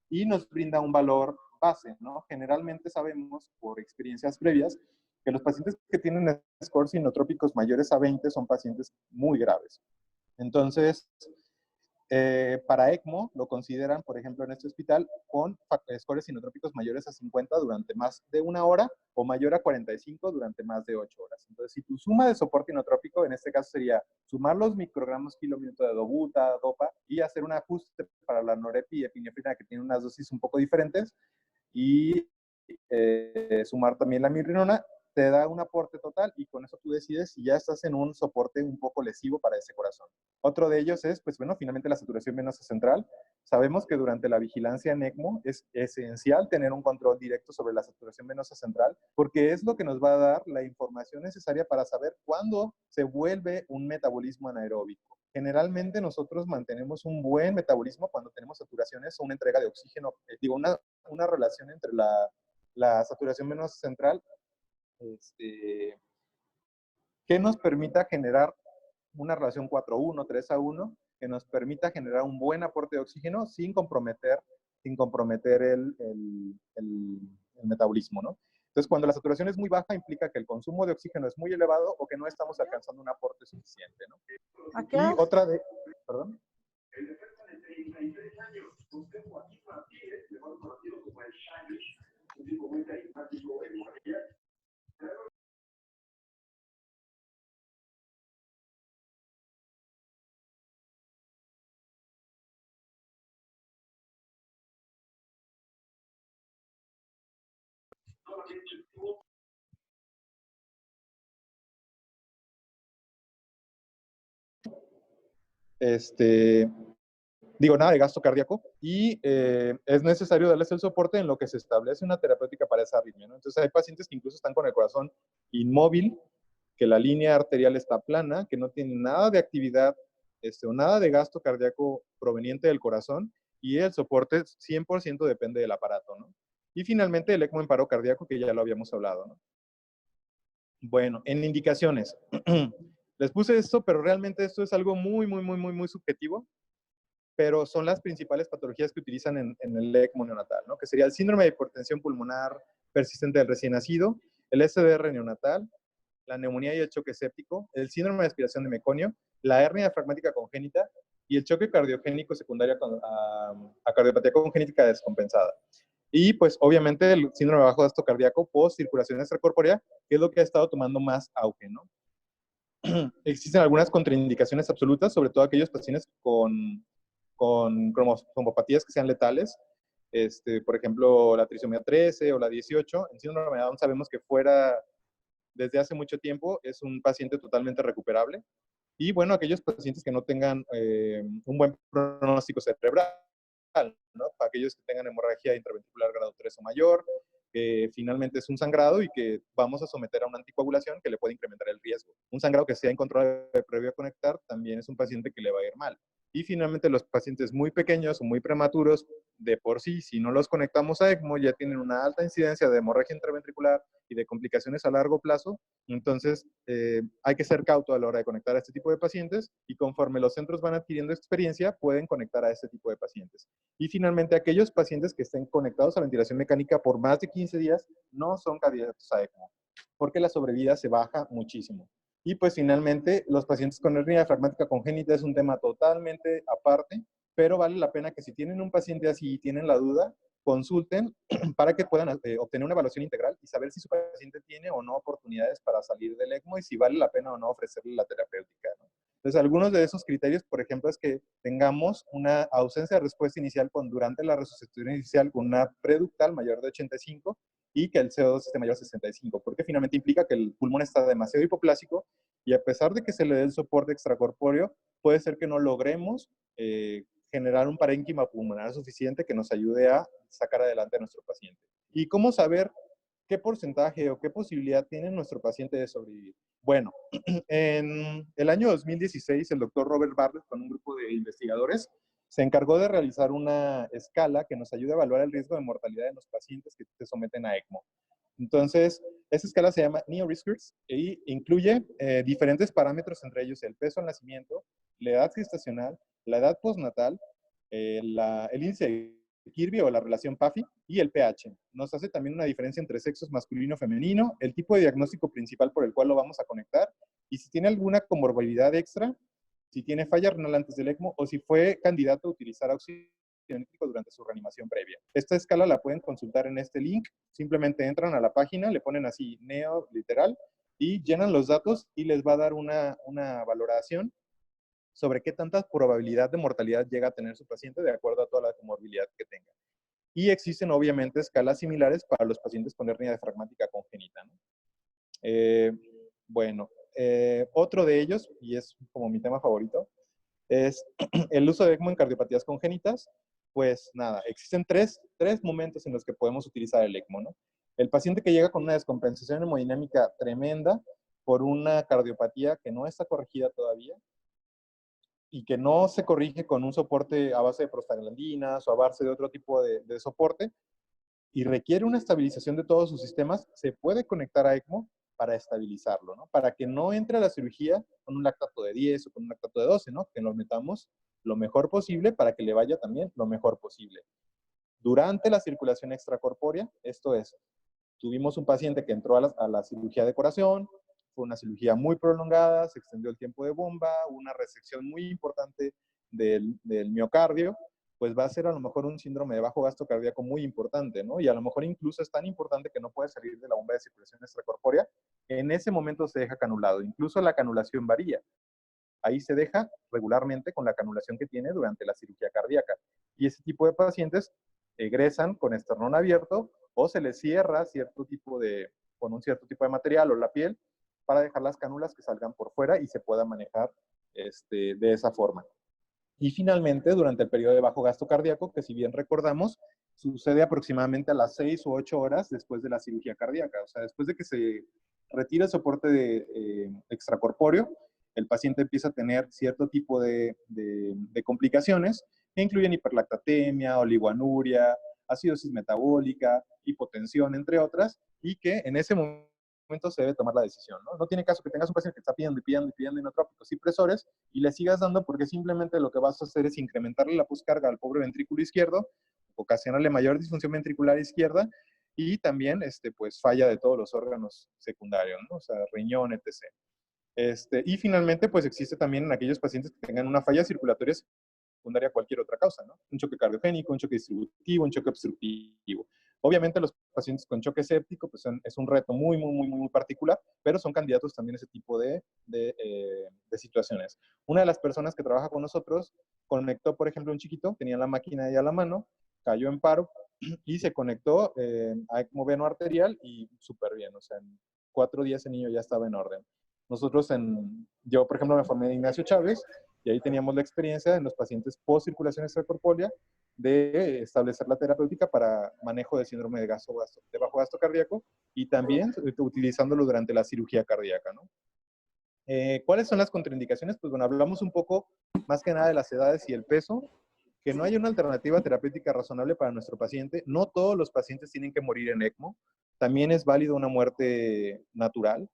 y nos brinda un valor base, ¿no? Generalmente sabemos por experiencias previas que los pacientes que tienen scores inotrópicos mayores a 20 son pacientes muy graves. Entonces, para ECMO lo consideran, por ejemplo, en este hospital, con scores inotrópicos mayores a 50 durante más de 1 hora o mayor a 45 durante más de 8 horas. Entonces, si tu suma de soporte inotrópico, en este caso sería sumar los microgramos kilo minuto de dobuta, dopa, y hacer un ajuste para la norepi y epinefrina, que tienen unas dosis un poco diferentes, y sumar también la mirrinona, te da un aporte total y con eso tú decides si ya estás en un soporte un poco lesivo para ese corazón. Otro de ellos es, pues bueno, finalmente la saturación venosa central. Sabemos que durante la vigilancia en ECMO es esencial tener un control directo sobre la saturación venosa central porque es lo que nos va a dar la información necesaria para saber cuándo se vuelve un metabolismo anaeróbico. Generalmente nosotros mantenemos un buen metabolismo cuando tenemos saturaciones o una entrega de oxígeno, una relación entre la saturación venosa central que nos permita generar una relación 4:1, 3:1, que nos permita generar un buen aporte de oxígeno sin comprometer el metabolismo, ¿no? Entonces, cuando la saturación es muy baja, implica que el consumo de oxígeno es muy elevado o que no estamos alcanzando un aporte suficiente, ¿no? Okay. Y otra de... ¿Perdón? Digo, nada de gasto cardíaco y es necesario darles el soporte en lo que se establece una terapéutica para esa arritmia, ¿no? Entonces hay pacientes que incluso están con el corazón inmóvil, que la línea arterial está plana, que no tienen nada de actividad o nada de gasto cardíaco proveniente del corazón y el soporte 100% depende del aparato, ¿no? Y finalmente el ECMO en paro cardíaco, que ya lo habíamos hablado, ¿no? Bueno, en indicaciones. Les puse esto, pero realmente esto es algo muy subjetivo, pero son las principales patologías que utilizan en el ECMO neonatal, ¿no? Que sería el síndrome de hipertensión pulmonar persistente del recién nacido, el SDR neonatal, la neumonía y el choque séptico, el síndrome de aspiración de meconio, la hernia diafragmática congénita y el choque cardiogénico secundario a cardiopatía congénita descompensada. Y pues obviamente el síndrome de bajo gasto cardíaco post circulación extracorpórea, que es lo que ha estado tomando más auge, ¿no? Existen algunas contraindicaciones absolutas, sobre todo aquellos pacientes con cromosomopatías que sean letales, por ejemplo, la trisomía 13 o la 18. En síndrome de Down sabemos que fuera desde hace mucho tiempo es un paciente totalmente recuperable. Y bueno, aquellos pacientes que no tengan un buen pronóstico cerebral, ¿no? Para aquellos que tengan hemorragia intraventricular grado 3 o mayor, que finalmente es un sangrado y que vamos a someter a una anticoagulación que le puede incrementar el riesgo. Un sangrado que sea incontrolable previo a conectar también es un paciente que le va a ir mal. Y finalmente los pacientes muy pequeños o muy prematuros, de por sí, si no los conectamos a ECMO, ya tienen una alta incidencia de hemorragia intraventricular y de complicaciones a largo plazo. Entonces, hay que ser cauto a la hora de conectar a este tipo de pacientes y conforme los centros van adquiriendo experiencia, pueden conectar a este tipo de pacientes. Y finalmente, aquellos pacientes que estén conectados a ventilación mecánica por más de 15 días no son candidatos a ECMO, porque la sobrevida se baja muchísimo. Y pues finalmente, los pacientes con hernia diafragmática congénita es un tema totalmente aparte, pero vale la pena que si tienen un paciente así y tienen la duda, consulten para que puedan obtener una evaluación integral y saber si su paciente tiene o no oportunidades para salir del ECMO y si vale la pena o no ofrecerle la terapéutica, ¿no? Entonces, algunos de esos criterios, por ejemplo, es que tengamos una ausencia de respuesta inicial durante la resucitación inicial con una preductal mayor de 85 y que el CO2 esté mayor a 65, porque finalmente implica que el pulmón está demasiado hipoplásico y a pesar de que se le dé el soporte extracorpóreo, puede ser que no logremos generar un parénquima pulmonar suficiente que nos ayude a sacar adelante a nuestro paciente. ¿Y cómo saber qué porcentaje o qué posibilidad tiene nuestro paciente de sobrevivir? Bueno, en el año 2016, el doctor Robert Bartlett, con un grupo de investigadores, se encargó de realizar una escala que nos ayude a evaluar el riesgo de mortalidad de los pacientes que se someten a ECMO. Entonces, esa escala se llama NEO-Riskers y incluye diferentes parámetros, entre ellos el peso al nacimiento, la edad gestacional, la edad postnatal, el índice de Kirby o la relación PAFI y el pH. Nos hace también una diferencia entre sexos masculino y femenino, el tipo de diagnóstico principal por el cual lo vamos a conectar y si tiene alguna comorbilidad extra, si tiene falla renal antes del ECMO o si fue candidato a utilizar auxilio durante su reanimación previa. Esta escala la pueden consultar en este link. Simplemente entran a la página, le ponen así NEO literal y llenan los datos y les va a dar una valoración sobre qué tanta probabilidad de mortalidad llega a tener su paciente de acuerdo a toda la comorbilidad que tenga. Y existen obviamente escalas similares para los pacientes con hernia diafragmática congénita, ¿no? Bueno, otro de ellos, y es como mi tema favorito, es el uso de ECMO en cardiopatías congénitas. Pues nada, existen tres momentos en los que podemos utilizar el ECMO, ¿no? El paciente que llega con una descompensación hemodinámica tremenda por una cardiopatía que no está corregida todavía y que no se corrige con un soporte a base de prostaglandinas o a base de otro tipo de soporte y requiere una estabilización de todos sus sistemas, se puede conectar a ECMO para estabilizarlo, ¿no? Para que no entre a la cirugía con un lactato de 10 o con un lactato de 12, ¿no? Que nos metamos lo mejor posible para que le vaya también lo mejor posible. Durante la circulación extracorpórea, esto es, tuvimos un paciente que entró a la cirugía de corazón, fue una cirugía muy prolongada, se extendió el tiempo de bomba, una resección muy importante del miocardio, pues va a ser a lo mejor un síndrome de bajo gasto cardíaco muy importante, ¿no? Y a lo mejor incluso es tan importante que no puede salir de la bomba de circulación extracorpórea. En ese momento se deja canulado. Incluso la canulación varía. Ahí se deja regularmente con la canulación que tiene durante la cirugía cardíaca. Y ese tipo de pacientes egresan con esternón abierto o se les cierra con un cierto tipo de material o la piel para dejar las cánulas que salgan por fuera y se pueda manejar de esa forma. Y finalmente, durante el periodo de bajo gasto cardíaco, que si bien recordamos, sucede aproximadamente a las 6 u 8 horas después de la cirugía cardíaca. O sea, después de que se retira el soporte extracorpóreo, el paciente empieza a tener cierto tipo de complicaciones que incluyen hiperlactatemia, oligoanuria, acidosis metabólica, hipotensión, entre otras, y que en ese momento se debe tomar la decisión, ¿no? No tiene caso que tengas un paciente que está pidiendo y pidiendo y pidiendo inotrópicos y presores y le sigas dando porque simplemente lo que vas a hacer es incrementarle la poscarga al pobre ventrículo izquierdo, ocasionarle mayor disfunción ventricular izquierda y también pues falla de todos los órganos secundarios, ¿no? O sea, riñón, etc. Y finalmente, pues existe también en aquellos pacientes que tengan una falla circulatoria secundaria a cualquier otra causa, ¿no? Un choque cardiogénico, un choque distributivo, un choque obstructivo. Obviamente los pacientes con choque séptico pues es un reto muy, muy, muy, muy particular, pero son candidatos también a ese tipo de situaciones. Una de las personas que trabaja con nosotros conectó, por ejemplo, un chiquito, tenía la máquina ahí a la mano, cayó en paro y se conectó a ECMO veno arterial y súper bien, o sea, en 4 días el niño ya estaba en orden. Nosotros yo, por ejemplo, me formé en Ignacio Chávez y ahí teníamos la experiencia en los pacientes post circulación extracorpórea de establecer la terapéutica para manejo de síndrome de bajo gasto cardíaco y también utilizándolo durante la cirugía cardíaca, ¿no? ¿Cuáles son las contraindicaciones? Pues bueno, hablamos un poco más que nada de las edades y el peso, que no hay una alternativa terapéutica razonable para nuestro paciente. No todos los pacientes tienen que morir en ECMO. También es válido una muerte natural,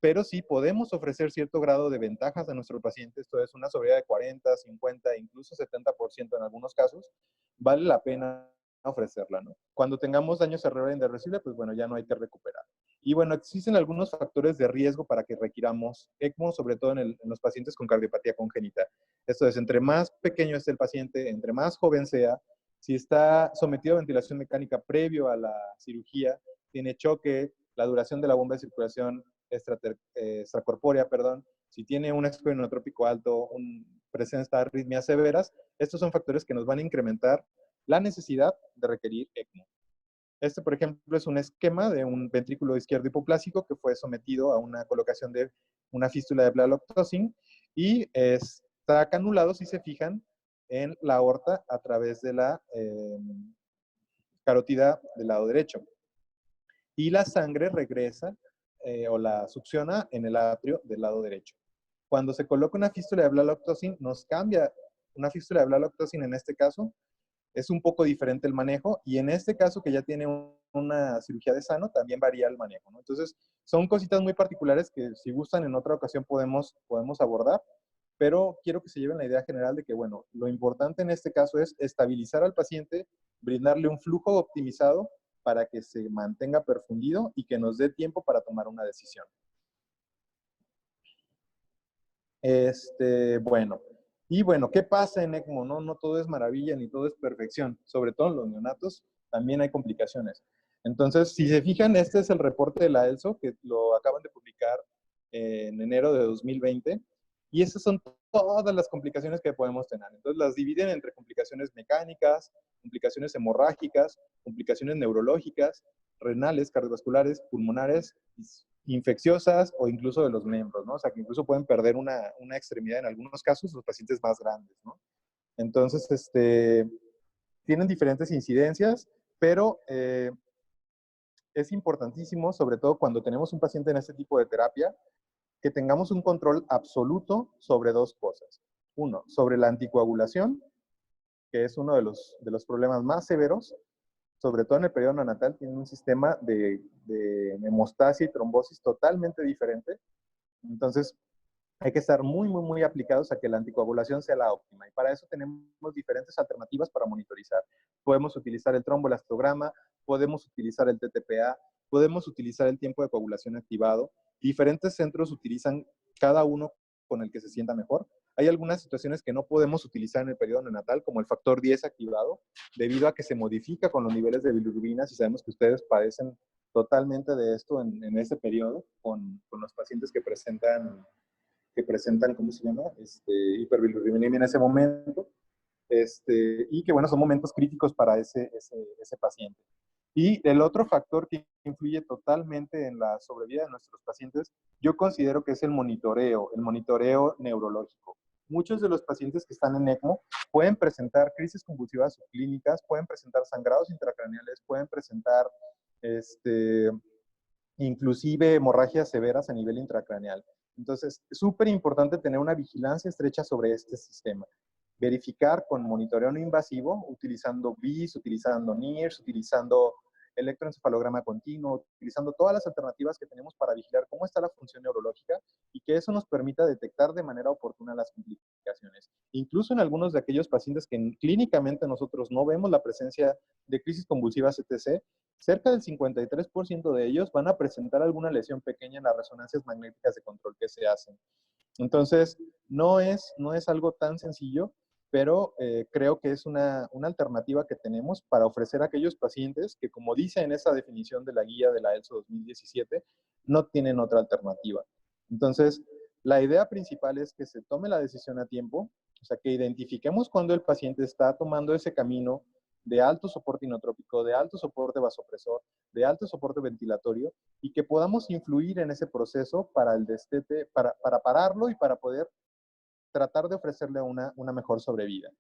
pero sí podemos ofrecer cierto grado de ventajas a nuestro paciente. Esto es una sobrevida de 40, 50, incluso 70% en algunos casos. Vale la pena ofrecerla, ¿no? Cuando tengamos daño cerebral irreversible, pues bueno, ya no hay que recuperar. Y bueno, existen algunos factores de riesgo para que requiramos ECMO, sobre todo en los pacientes con cardiopatía congénita. Esto es, entre más pequeño esté el paciente, entre más joven sea, si está sometido a ventilación mecánica previo a la cirugía, tiene choque, la duración de la bomba de circulación extracorpórea, si tiene un esfuerzo inotrópico alto, presencia de arritmias severas, estos son factores que nos van a incrementar la necesidad de requerir ECMO. Este, por ejemplo, es un esquema de un ventrículo izquierdo hipoplásico que fue sometido a una colocación de una fístula de blaloctosin y está canulado, si se fijan, en la aorta a través de la carótida del lado derecho. Y la sangre regresa o la succiona en el atrio del lado derecho. Cuando se coloca una fístula de blaloctosin, nos cambia una fístula de blaloctosin en este caso. Es un poco diferente el manejo y en este caso que ya tiene una cirugía de sano, también varía el manejo, ¿no? Entonces, son cositas muy particulares que si gustan en otra ocasión podemos abordar, pero quiero que se lleven la idea general de que, bueno, lo importante en este caso es estabilizar al paciente, brindarle un flujo optimizado para que se mantenga perfundido y que nos dé tiempo para tomar una decisión. Bueno. Y bueno, ¿qué pasa en ECMO? No todo es maravilla ni todo es perfección. Sobre todo en los neonatos también hay complicaciones. Entonces, si se fijan, este es el reporte de la ELSO, que lo acaban de publicar en enero de 2020. Y esas son todas las complicaciones que podemos tener. Entonces, las dividen entre complicaciones mecánicas, complicaciones hemorrágicas, complicaciones neurológicas, renales, cardiovasculares, pulmonares, infecciosas o incluso de los miembros, ¿no? O sea, que incluso pueden perder una extremidad en algunos casos los pacientes más grandes, ¿no? Entonces, tienen diferentes incidencias, pero es importantísimo, sobre todo cuando tenemos un paciente en este tipo de terapia, que tengamos un control absoluto sobre dos cosas. Uno, sobre la anticoagulación, que es uno de los problemas más severos, sobre todo en el periodo neonatal, tiene un sistema de hemostasia y trombosis totalmente diferente. Entonces, hay que estar muy, muy, muy aplicados a que la anticoagulación sea la óptima. Y para eso tenemos diferentes alternativas para monitorizar. Podemos utilizar el tromboelastograma, podemos utilizar el TTPA, podemos utilizar el tiempo de coagulación activado. Diferentes centros utilizan cada uno con el que se sienta mejor. Hay algunas situaciones que no podemos utilizar en el periodo neonatal, como el factor 10 activado, debido a que se modifica con los niveles de bilirrubina, y sabemos que ustedes padecen totalmente de esto en este periodo, con los pacientes que presentan, ¿cómo se llama? Hiperbilirrubinemia en ese momento, y que, bueno, son momentos críticos para ese paciente. Y el otro factor que influye totalmente en la sobrevida de nuestros pacientes, yo considero que es el monitoreo neurológico. Muchos de los pacientes que están en ECMO pueden presentar crisis convulsivas subclínicas, pueden presentar sangrados intracraneales, pueden presentar inclusive hemorragias severas a nivel intracraneal. Entonces, es súper importante tener una vigilancia estrecha sobre este sistema. Verificar con monitoreo no invasivo, utilizando BIS, utilizando NIRS, utilizando electroencefalograma continuo, utilizando todas las alternativas que tenemos para vigilar cómo está la función neurológica y que eso nos permita detectar de manera oportuna las complicaciones. Incluso en algunos de aquellos pacientes que clínicamente nosotros no vemos la presencia de crisis convulsivas etc., cerca del 53% de ellos van a presentar alguna lesión pequeña en las resonancias magnéticas de control que se hacen. Entonces, no es algo tan sencillo, pero creo que es una alternativa que tenemos para ofrecer a aquellos pacientes que, como dice en esa definición de la guía de la ELSO 2017, no tienen otra alternativa. Entonces, la idea principal es que se tome la decisión a tiempo, o sea, que identifiquemos cuando el paciente está tomando ese camino de alto soporte inotrópico, de alto soporte vasopresor, de alto soporte ventilatorio, y que podamos influir en ese proceso para el destete, para pararlo y para poder tratar de ofrecerle una mejor sobrevida.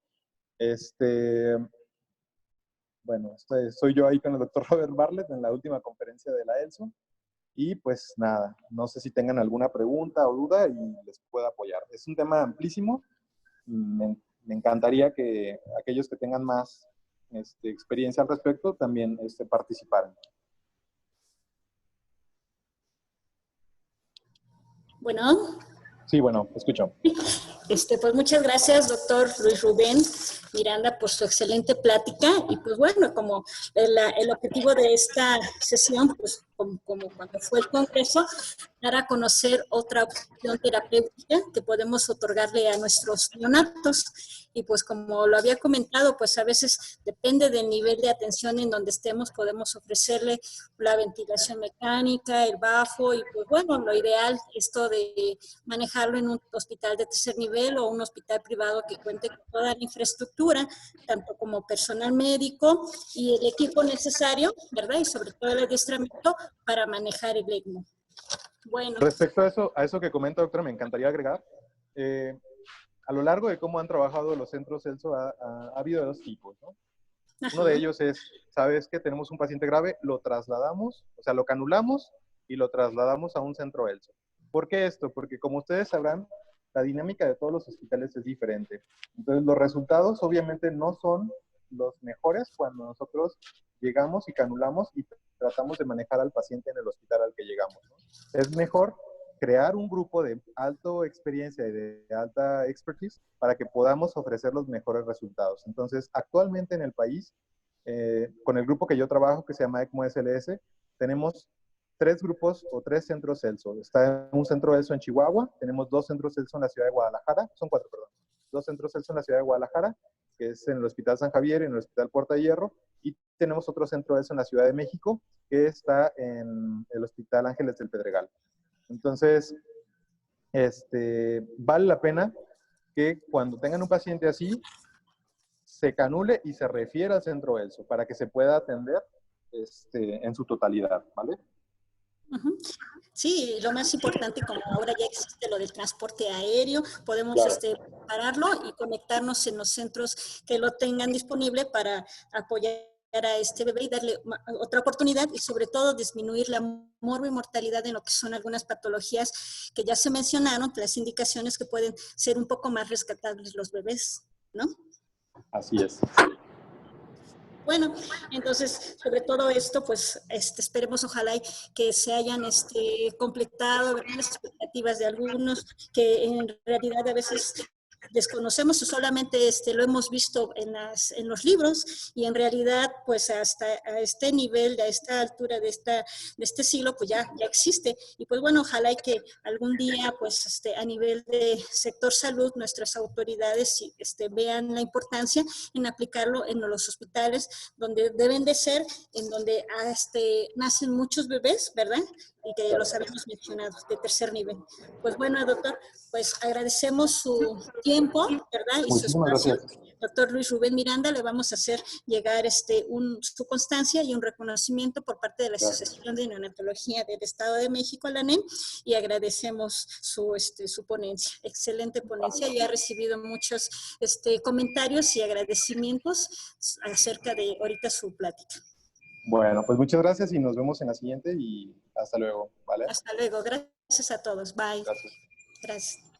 Bueno, soy yo ahí con el doctor Robert Bartlett en la última conferencia de la ELSO. Y pues nada, no sé si tengan alguna pregunta o duda y les pueda apoyar. Es un tema amplísimo. Me encantaría que aquellos que tengan más experiencia al respecto también participaran. Bueno. Sí, bueno, escucho. Pues muchas gracias, doctor Luis Rubén Miranda, por su excelente plática. Y pues bueno, como el objetivo de esta sesión, pues como cuando fue el congreso, dar a conocer otra opción terapéutica que podemos otorgarle a nuestros neonatos. Y pues como lo había comentado, pues a veces depende del nivel de atención en donde estemos, podemos ofrecerle la ventilación mecánica, el bafo, y pues bueno, lo ideal, esto de manejarlo en un hospital de tercer nivel o un hospital privado que cuente con toda la infraestructura, tanto como personal médico y el equipo necesario, ¿verdad? Y sobre todo el adiestramiento para manejar el ECMO. Bueno. Respecto a eso que comenta, doctora, me encantaría agregar, a lo largo de cómo han trabajado los centros ELSO, ha habido dos tipos, ¿no? Ajá. Uno de ellos es, ¿sabes qué? Tenemos un paciente grave, lo trasladamos, o sea, lo canulamos y lo trasladamos a un centro ELSO. ¿Por qué esto? Porque como ustedes sabrán, la dinámica de todos los hospitales es diferente. Entonces, los resultados obviamente no son los mejores cuando nosotros llegamos y canulamos y tratamos de manejar al paciente en el hospital al que llegamos, ¿no? Es mejor crear un grupo de alta experiencia y de alta expertise para que podamos ofrecer los mejores resultados. Entonces, actualmente en el país, con el grupo que yo trabajo, que se llama ECMO SLS, tenemos 3 grupos o 3 centros ELSO. Está un centro ELSO en Chihuahua, tenemos 2 centros ELSO en la ciudad de Guadalajara, son 4, perdón. 2 centros ELSO en la ciudad de Guadalajara, que es en el Hospital San Javier y en el Hospital Puerta de Hierro, y tenemos otro centro ELSO en la Ciudad de México, que está en el Hospital Ángeles del Pedregal. Entonces, vale la pena que cuando tengan un paciente así, se canule y se refiera al centro ELSO para que se pueda atender en su totalidad, ¿vale? Sí, lo más importante, como ahora ya existe lo del transporte aéreo, podemos prepararlo y conectarnos en los centros que lo tengan disponible para apoyar a este bebé y darle otra oportunidad y sobre todo disminuir la mortalidad en lo que son algunas patologías que ya se mencionaron, las indicaciones que pueden ser un poco más rescatables los bebés, ¿no? Así es. Bueno, entonces, sobre todo esto, pues, esperemos, ojalá que se hayan completado, ¿verdad?, las expectativas de algunos, que en realidad a veces desconocemos o solamente lo hemos visto en los libros y en realidad pues hasta a este nivel, a esta altura de este siglo pues ya existe y pues bueno, ojalá y que algún día pues a nivel de sector salud nuestras autoridades vean la importancia en aplicarlo en los hospitales donde deben de ser, en donde nacen muchos bebés, ¿verdad? Y que los habíamos mencionado, de tercer nivel. Pues bueno, doctor, pues agradecemos su tiempo, ¿verdad? Y su espacio. Doctor Luis Rubén Miranda, le vamos a hacer llegar su constancia y un reconocimiento por parte de la Asociación de Neonatología del Estado de México, la ANEM, y agradecemos su ponencia. Excelente ponencia, y ha recibido muchos comentarios y agradecimientos acerca de ahorita su plática. Bueno, pues muchas gracias y nos vemos en la siguiente y hasta luego, ¿vale? Hasta luego. Gracias a todos. Bye. Gracias. Gracias.